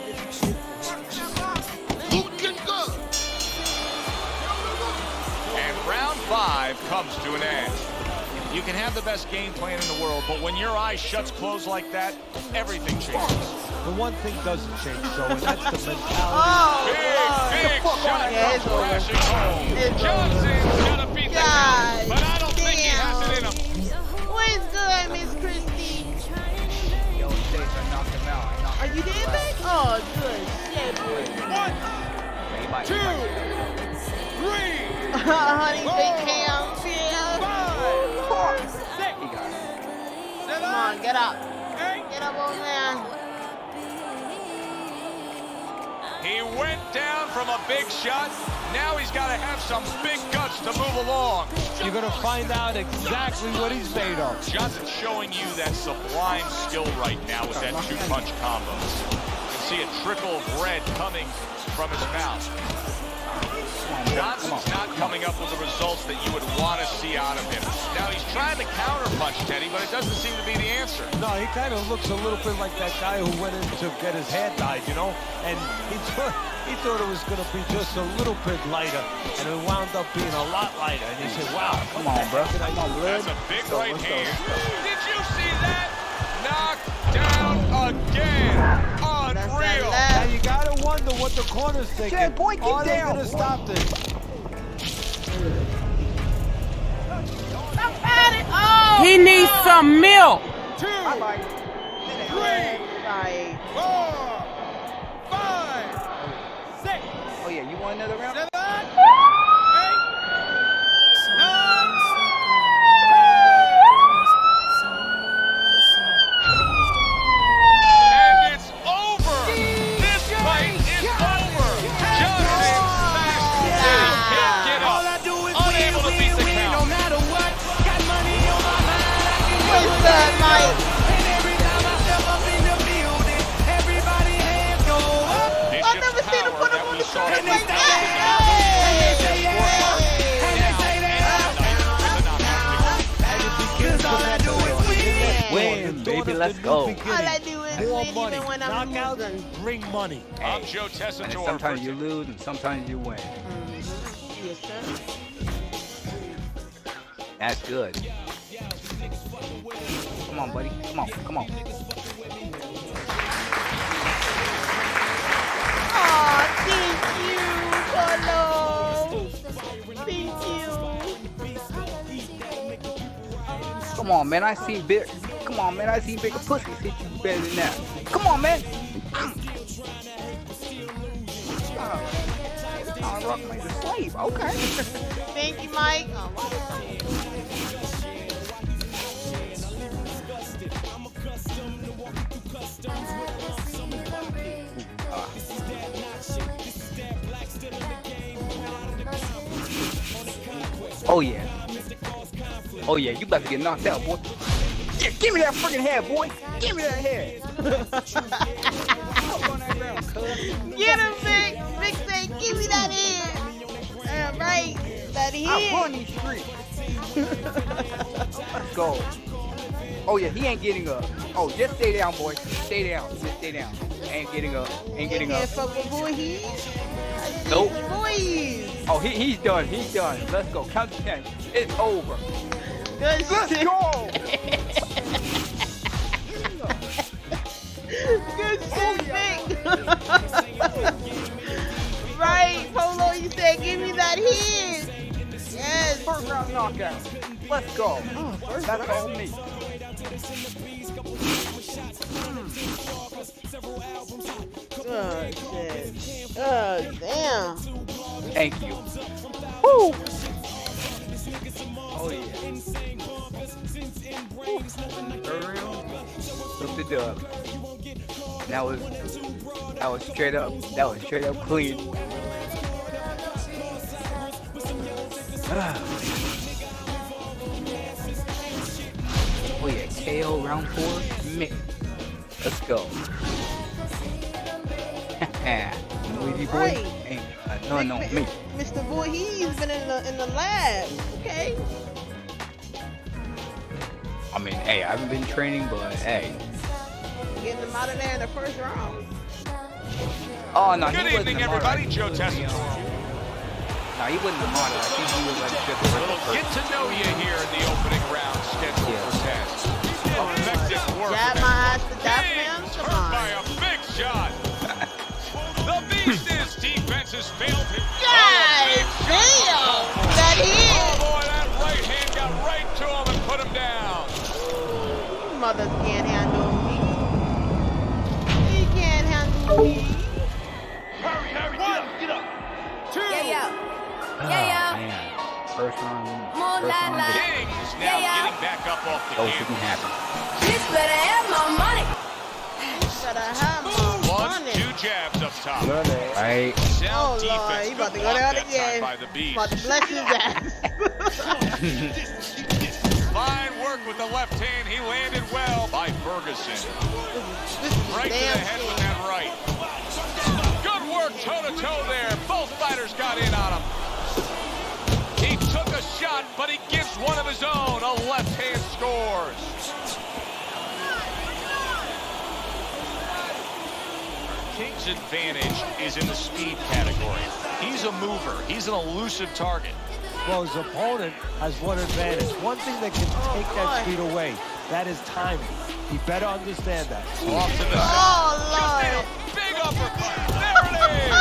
looking good. And round 5 comes to an end. You can have the best game plan in the world, but when your eye shuts closed like that, everything changes. The one thing doesn't change, so and that's the mentality. Oh, big shot comes crashing home. Johnson's gonna beat the count, but I don't think he has it in him. What's good, Miss Christie? Yo, Jason knocked him out. Are you dead back? Oh, good shit, boy. 1, 2, 3, honey, big ham. 5, 6. Come on, get up. Get up, old man. He went down from a big shot. Now he's got to have some big guts to move along. You're going to find out exactly what he's made of. Johnson's showing you that sublime skill right now with that 2-punch combo. You can see a trickle of red coming from his mouth. Johnson's not coming up with the results that you would want to see out of him. Now he's trying to counter-punch, Teddy, but it doesn't seem to be the answer. No, he kind of looks a little bit like that guy who went in to get his hair dyed, you know? And he thought it was going to be just a little bit lighter, and it wound up being a lot lighter. And he said, wow, come on, bro. That's a big right hand. Did you see that? Knocked down again. Unreal. Now you got to wonder what the corner's thinking. Yeah, boy, get Are they down. going to stop this? He needs some milk. 2, 3, 4, 5, 6. Oh yeah, you want another round? 7, 8, 9, 10. And it's over. This fight is over. Johnson smashed down. Can't get up. Unable to beat the count. No matter what, got money on my mind. What's that, Mike? And every time I step up in the building, everybody hands go up. Bishop's power that we saw And they stand Win, baby, let's go. All I do is More win money. even when I'm Knockouts losing. bring money. I'm Joe And Tessitore. sometimes you lose and sometimes you win. Yes, sir. That's good. Come on, buddy. Come on, come on. Aw, thank you, Polo. Thank you. Come on, man. I seen big. Come on, man. I seen bigger pussies hit you better than that. Come on, man. I rock like a slave. Okay. Thank you, Mike. Oh yeah. Oh yeah, you about to get knocked out, boy. Yeah, give me that freaking head, boy. Give me that head. Get him, Vic. Vic say, give me that head. Right, that head. I run these streets. Let's go. Oh yeah, he ain't getting up. Oh, just stay down, boy. Stay down. Just stay down. Ain't getting up. Ain't getting up. Can't fuck with boys. Nope. Boys. Oh, he's done. He's done. Let's go. Count to 10. It's over. Good Let's shit. go. Good shit, Vic. Right, Polo, you said, give me that head. Yes. First round knockout. Let's go. That's all me. Oh, shit. Oh, damn. Thank you. Woo. Oh, yeah. Took the dub. That was straight up. That was straight up clean. Oh yeah, KO round 4. Me. Let's go. Noisy boy. Right. Ain't no me. Mr. Boy, he's been in the lab. Okay. I mean, hey, I haven't been training, but hey. Getting him out of there in the first round. Oh no, Good he wasn't evening, a model. everybody. Joe Tessitore. No, he wasn't a model. I think he was like just a Little get to know you here in the opening round scheduled for 10. Effective work. Jab my ass to death, man. Come on. By a big shot. The beast is defense has failed him. God damn! That hit! Oh boy, that right hand got right to him and put him down. Mothers can't handle me. He can't handle me. Hurry, get up. 2. Man. First round. Kings now getting back up off the Oh, shouldn't happen. Bitch better have my money. Bitch better have my 1, money. 2 jabs up top. Right. Oh Sound Lord, defense. he about to Good go block down that again. time by the beast. About to bless his ass. Fine work with the left hand. He landed well by Ferguson. Right to the head with that right. Good work toe-to-toe there. Both fighters got in on him. He took a shot, but he gives one of his own. A left hand scores. King's advantage is in the speed category. He's a mover. He's an elusive target. Well, his opponent has one advantage. One thing that can take that speed away, that is timing. He better understand that. Off to the Oh Lord. Big uppercut. There it is.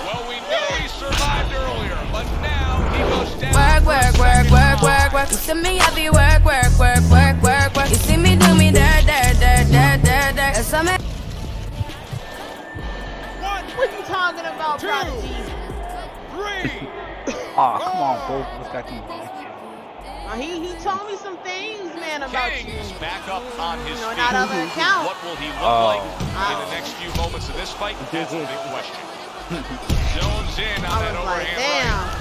Well, we know he survived earlier, but now he goes down. Work. You see me, I be work. You see me do me dirt. That's something. What you talking about, Prodigy? 3. Oh, come on, bro. What's got these? He told me some things, man, about you. Kings back up on his No, feet. not other account. What will he look like in the next few moments of this fight? That's a big question. Zones in on that overhand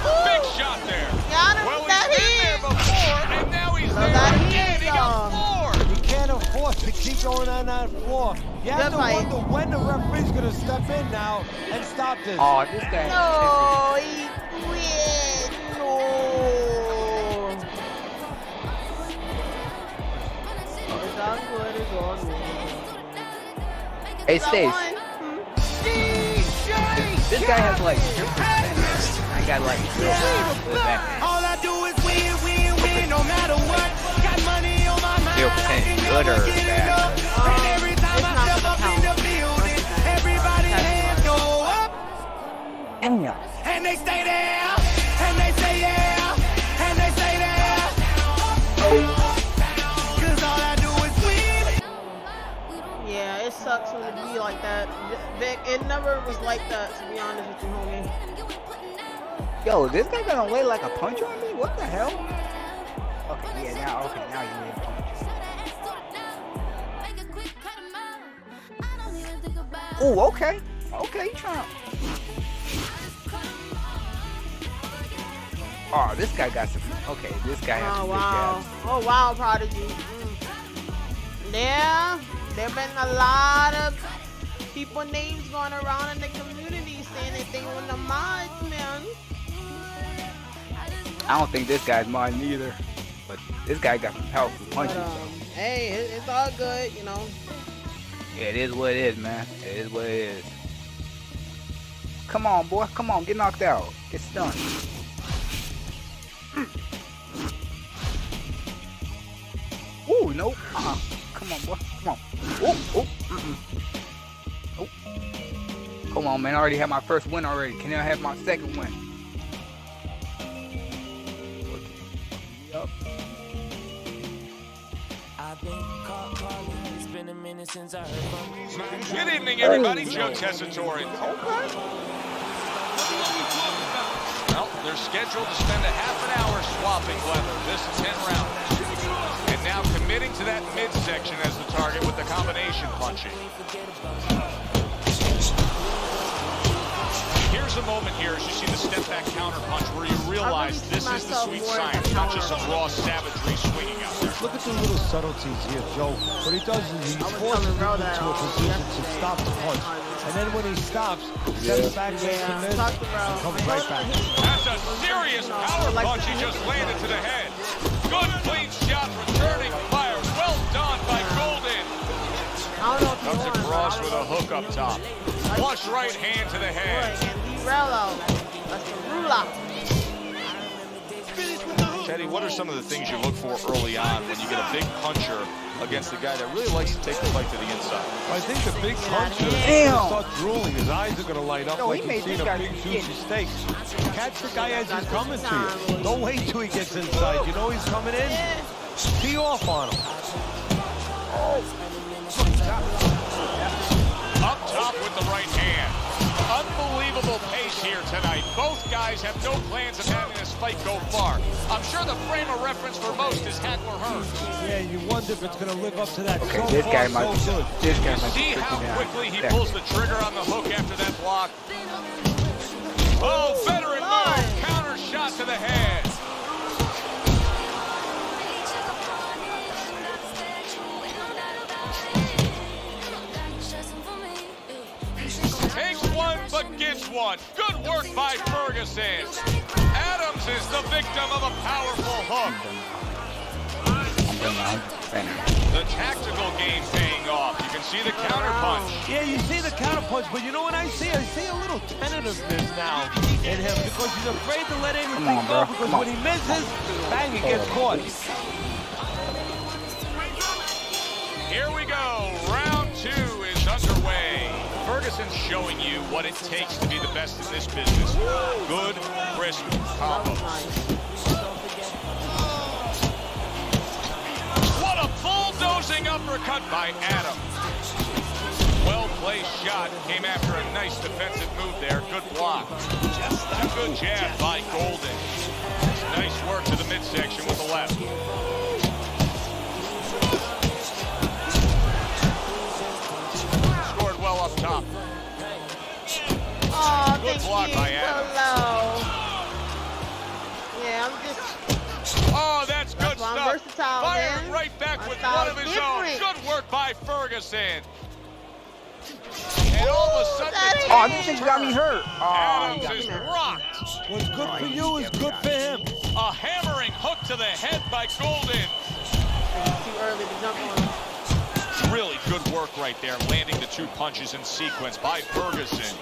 right. Big shot there. Got him Well, with that he's been there before, and now he's there again. He got floored. You can't afford to keep going on that floor. You have to wonder when the referee's going to step in now and stop this. Oh, this guy. No, he quit. No. It's all good. It's all good. Hey, Stace. This guy has like 0%. I got like 0% back. All I do is win, win, win, no matter what. Got money on my mind. 0% good or bad? And every time I step up in the building, everybody hands go up. And they stay there. And they say yeah. And they say that. Cause all I do is win. Yeah, it sucks when it be like that. Vic, it never was like that, to be honest with you, homie. Yo, this guy gonna lay like a punch on me? What the hell? Okay, yeah, now you need a punch. Oh, okay. Okay, you trying. Oh, this guy got some. Okay, this guy has some big jabs. Oh, wow, Prodigy. Yeah, there been a lot of people names going around in the community saying that they want the mods, man. I don't think this guy's mine neither. But this guy got some powerful punches. But, hey, it's all good, you know. Yeah, it is what it is, man. It is what it is. Come on, boy. Come on, get knocked out. Get stunned. Ooh, nope. Come on, boy. Come on. Oh. Oh. Come on, man. I already have my first win already. Can I have my second win? Yup. Good evening, everybody. Joe Tessitore. Well, they're scheduled to spend a half an hour swapping leather. This 10 round. And now committing to that midsection as the target with the combination punching. Here's a moment here as you see the step back counter punch where you realize this is the sweet science, not just some raw savagery swinging out there. Look at the little subtleties here, Joe. What he does is he forces him into a position to stop the punch. And then when he stops, he steps back, makes a miss, and comes right back. That's a serious power punch he just landed to the head. Good clean shot, returning fire. Well done by Golden. Comes across with a hook up top. Flush right hand to the head. Teddy, what are some of the things you look for early on when you get a big puncher against a guy that really likes to take the fight to the inside? Well, I think the big puncher is going to start drooling. His eyes are going to light up like he's seen a big juicy steak. Catch the guy as he's coming to you. Don't wait till he gets inside. You know he's coming in. Tee off on him. Up top with the right hand. Unbelievable pace here tonight. Both guys have no plans of having this fight go far. I'm sure the frame of reference for most is Hackler Hearns. Yeah, you wonder if it's going to live up to that. Okay, this guy might be See how quickly he pulls the trigger on the hook after that block. Oh, veteran move. Counter shot to the head. Takes one, but gets one. Good work by Ferguson. Adams is the victim of a powerful hook. The tactical game paying off. You can see the counter punch. Yeah, you see the counter punch, but you know what I see? I see a little tentativeness now in him because he's afraid to let anything go because when he misses, bang, he gets caught. Here we go. Round 2 is underway. Ferguson's showing you what it takes to be the best in this business. Good, crisp combos. What a bulldozing uppercut by Adams. Well-placed shot. Came after a nice defensive move there. Good block. A good jab by Golden. Nice work to the midsection with the left. Scored well up top. Oh, good block by Adams. Yeah, I'm just... Oh, that's good stuff. Fired man. right back with style one of his different. own. Good work by Ferguson. And all of a sudden, oh, this thing got me hurt. Adams is rocked. What's good for you is good for him. A hammering hook to the head by Golden. Too early to jump on him. good work right there, landing the 2 punches in sequence by Ferguson.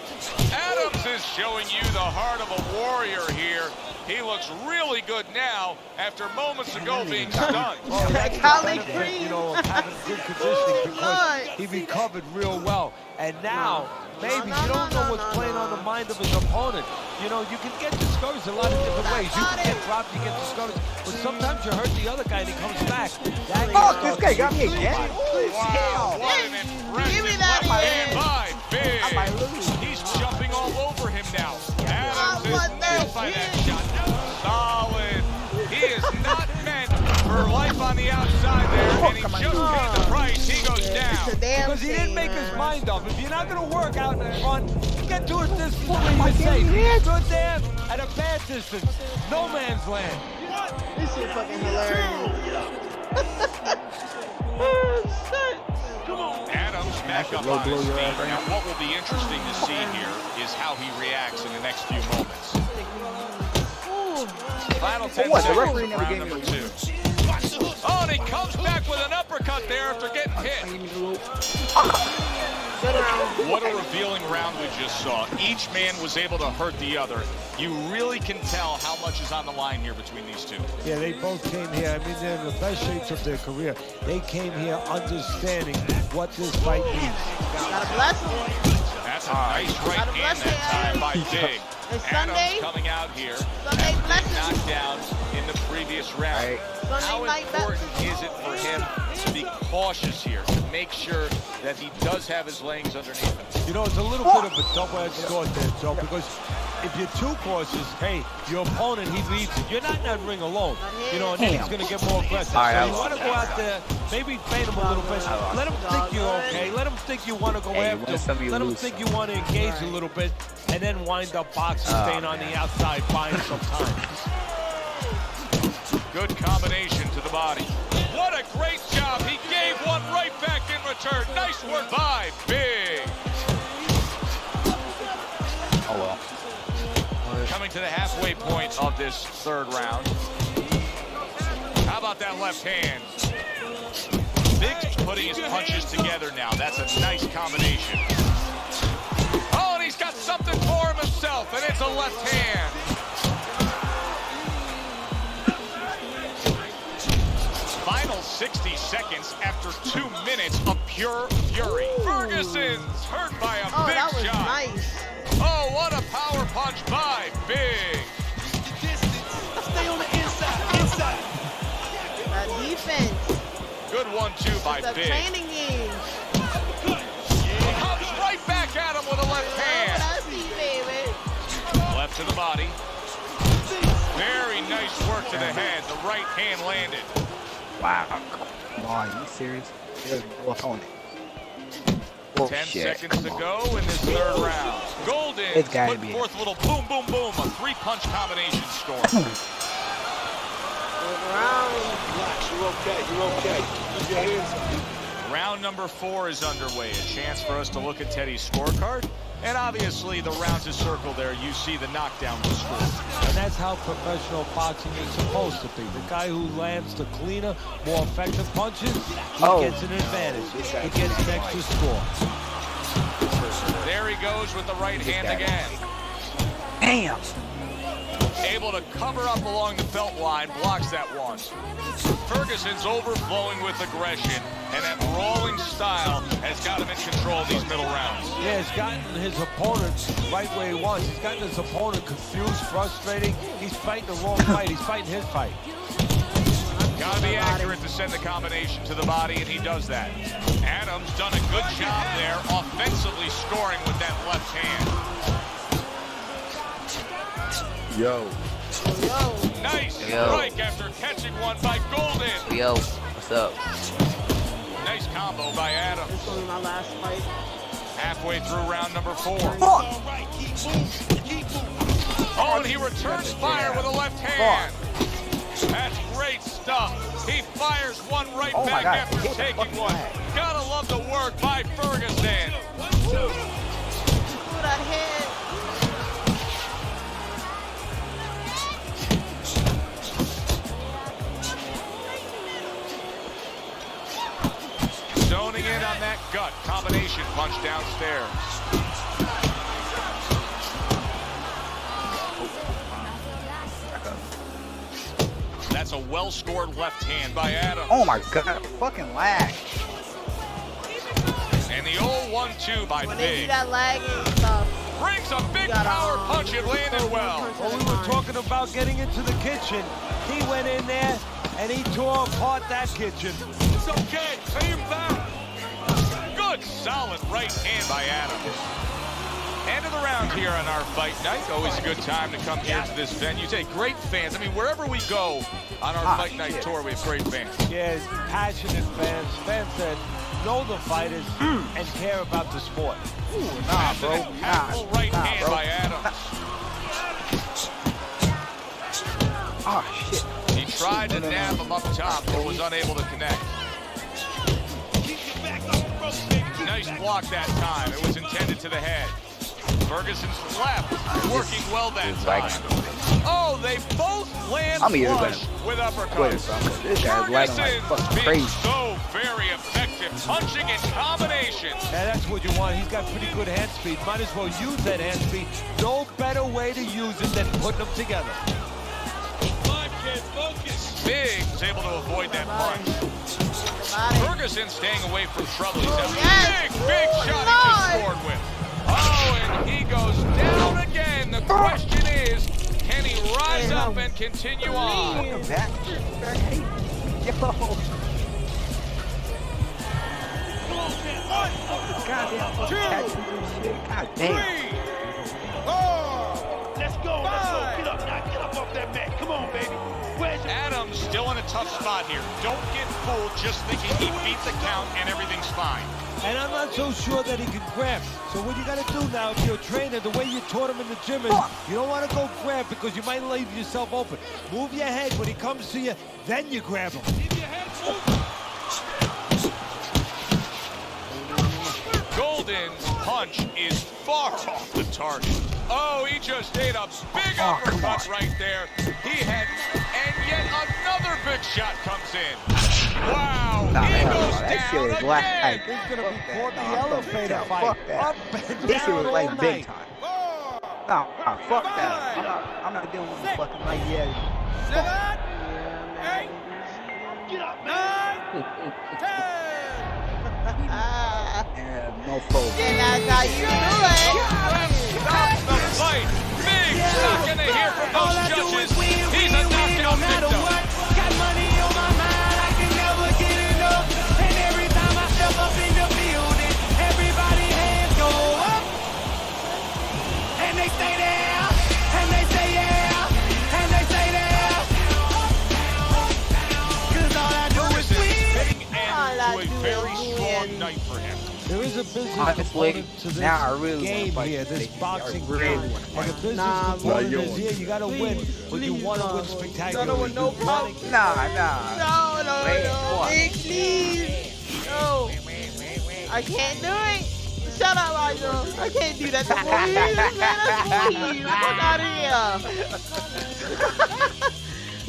Adams is showing you the heart of a warrior here. He looks really good now after moments ago being stunned. Well, that's the benefit, you know, of having good conditioning because he recovered real well. And now, maybe you don't know what's playing on the mind of his opponent. You know, you can get discouraged a lot of different ways. You can get dropped, you get discouraged, but sometimes you hurt the other guy and he comes back. This guy got me again. Wow, what an impressive left hand by Big. He's jumping all over him now. Adams is moved by that shot. Solid. He is not meant for life on the outside there, and he just paid the price. He goes down. Because he didn't make his mind up. If you're not going to work out in the front, get to a distance where you're safe. He stood there at a bad distance. No man's land. This shit fucking hilarious. Oh, shit. Come on. Adams back up on his feet. Now, what will be interesting to see here is how he reacts in the next few moments. Final 10 seconds of round number 2. Oh, and he comes back with an uppercut there after getting hit. What a revealing round we just saw. Each man was able to hurt the other. You really can tell how much is on the line here between these two. Yeah, they both came here. I mean, they're in the best shapes of their career. They came here understanding what this fight means. Gotta bless him. That's a nice right hand that time by Big. Adams coming out here after being knocked down in the previous round. How important is it for him to be cautious here, to make sure that he does have his legs underneath him? You know, it's a little bit of a double-edged sword there, Joe, because if you're too cautious, hey, your opponent, he leads it. You're not in that ring alone, you know, and then he's going to get more aggressive. So you want to go out there, maybe feint him a little bit. Let him think you're okay. Let him think you want to go after him. Let him think you want to engage a little bit, and then wind up boxing, staying on the outside, buying some time. Good combination to the body. What a great job. He gave one right back in return. Nice work by Big. Oh, well. Coming to the halfway point of this 3rd round. How about that left hand? Big's putting his punches together now. That's a nice combination. Oh, and he's got something for him himself, and it's a left hand. Final 60 seconds after 2 minutes of pure fury. Ferguson's hurt by a big that was shot. Nice. Oh, what a power punch by Big. Stay on the inside. That defense. Good 1-2 by The Big. training games. Comes right back at him with a left hand. What I see, baby. Left to the body. Very nice work to the head. The right hand landed. Wow. Come on, are you serious? There's no opponent. 10 seconds to go in this 3rd round. Golden put forth a little boom, boom, boom. A 3-punch combination storm. Relax, you're okay, you're okay. Keep your hands up. Round number 4 is underway. A chance for us to look at Teddy's scorecard. And obviously, the rounds is circled there. You see the knockdown was scored. And that's how professional boxing is supposed to be. The guy who lands the cleaner, more effective punches, he gets an advantage. He gets an extra score. There he goes with the right hand again. Damn. Able to cover up along the belt line, blocks that one. Ferguson's overflowing with aggression, and that brawling style has got him in control of these middle rounds. Yeah, he's gotten his opponent right where he wants. He's gotten his opponent confused, frustrating. He's fighting the wrong fight. He's fighting his fight. Gotta be accurate to send the combination to the body, and he does that. Adams done a good job there, offensively scoring with that left hand. Yo. Nice strike after catching one by Golden. Yo, what's up? Nice combo by Adams. This will be my last fight. Halfway through round number 4. Oh, and he returns fire with a left hand. That's great stuff. He fires one right back after taking one. Gotta love the work by Ferguson. Ooh, that hit. Zoning in on that gut combination punch downstairs. That's a well-scored left hand by Adams. Oh my God, fucking lag. And the old 1-2 by When they Big. do that lagging stuff. Brings a big power punch. It landed well. Well, we were talking about getting into the kitchen. He went in there and he tore apart that kitchen. It's okay. Pay him back. Good, solid right hand by Adams. End of the round here on our fight night. Always a good time to come here to this venue. Take great fans. I mean, wherever we go on our fight night tour, we have great fans. Yeah, passionate fans. Fans that know the fighters and care about the sport. Ooh, nah, bro. Right hand by Adams. Oh, shit. He tried to nab him up top, but was unable to connect. Nice block that time. It was intended to the head. Ferguson's left, working well that time. Oh, they both land flush with uppercuts. This guy's lagging like fucking crazy. So very effective, punching in combination. And that's what you want. He's got pretty good hand speed. Might as well use that hand speed. No better way to use it than putting them together. Big was able to avoid that punch. Ferguson staying away from trouble. He's a big shot he just scored with. Oh, and he goes down again. The question is, can he rise up and continue on? Welcome back. Yo. Goddamn fucking tattoo shit. God damn. Let's go. Get up now. Get up off that mat. Come on, baby. Adams still in a tough spot here. Don't get fooled just thinking he beat the count and everything's fine. And I'm not so sure that he can grab. So what you got to do now, if you're a trainer, the way you taught him in the gym is you don't want to go grab because you might leave yourself open. Move your head when he comes to you, then you grab him. Golden's punch is far off the target. Oh, he just ate a big uppercut right there. He had, and yet another big shot comes in. Wow, he goes down again. He's going to be caught the elevator fight. Up and This shit down was all like big night. time. No, fuck that. I'm not dealing with the fucking like yeah. No fold. And that's how you do it. Stop the fight. Big not gonna hear from those judges. He's a knockout victim. Got money on my mind, I can never get enough. And every time I step up in the building, everybody hands go up. And they stay there, and they say yeah, and they say there. Cause all I do is win. And to a very strong night for him. There is a business Honestly, component to this now I really game wanna here, fight this Big. boxing I really game. wanna And the fight. business component is here, you gotta win, but you wanna win spectacularly. No problem. Nah. No. Big, please. No. I can't do it. Shut up, Mario. I can't do that to Moise, man. That's Moise. Fuck out of here.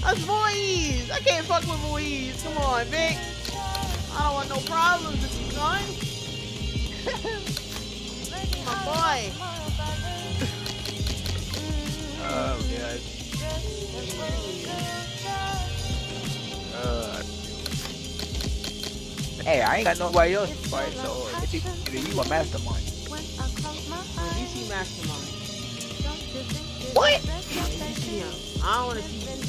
That's Moise. I can't fuck with Moise. Come on, Vic. I don't want no problems with you, son. My boy. Oh, God. Hey, I ain't got nobody else to fight, so it's either you a mastermind. DC Mastermind. What? I don't want to see him.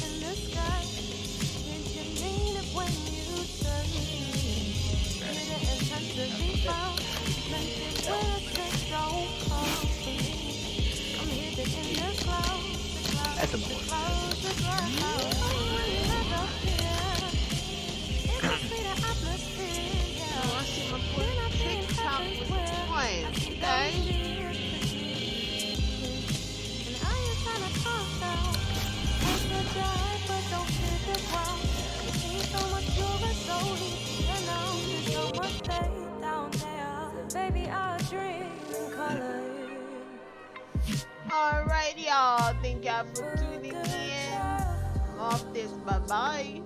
That's a boy. I see my boy TikTok with toys. Okay. Alright, y'all. Thank y'all for tuning in. I'm off this. Bye-bye.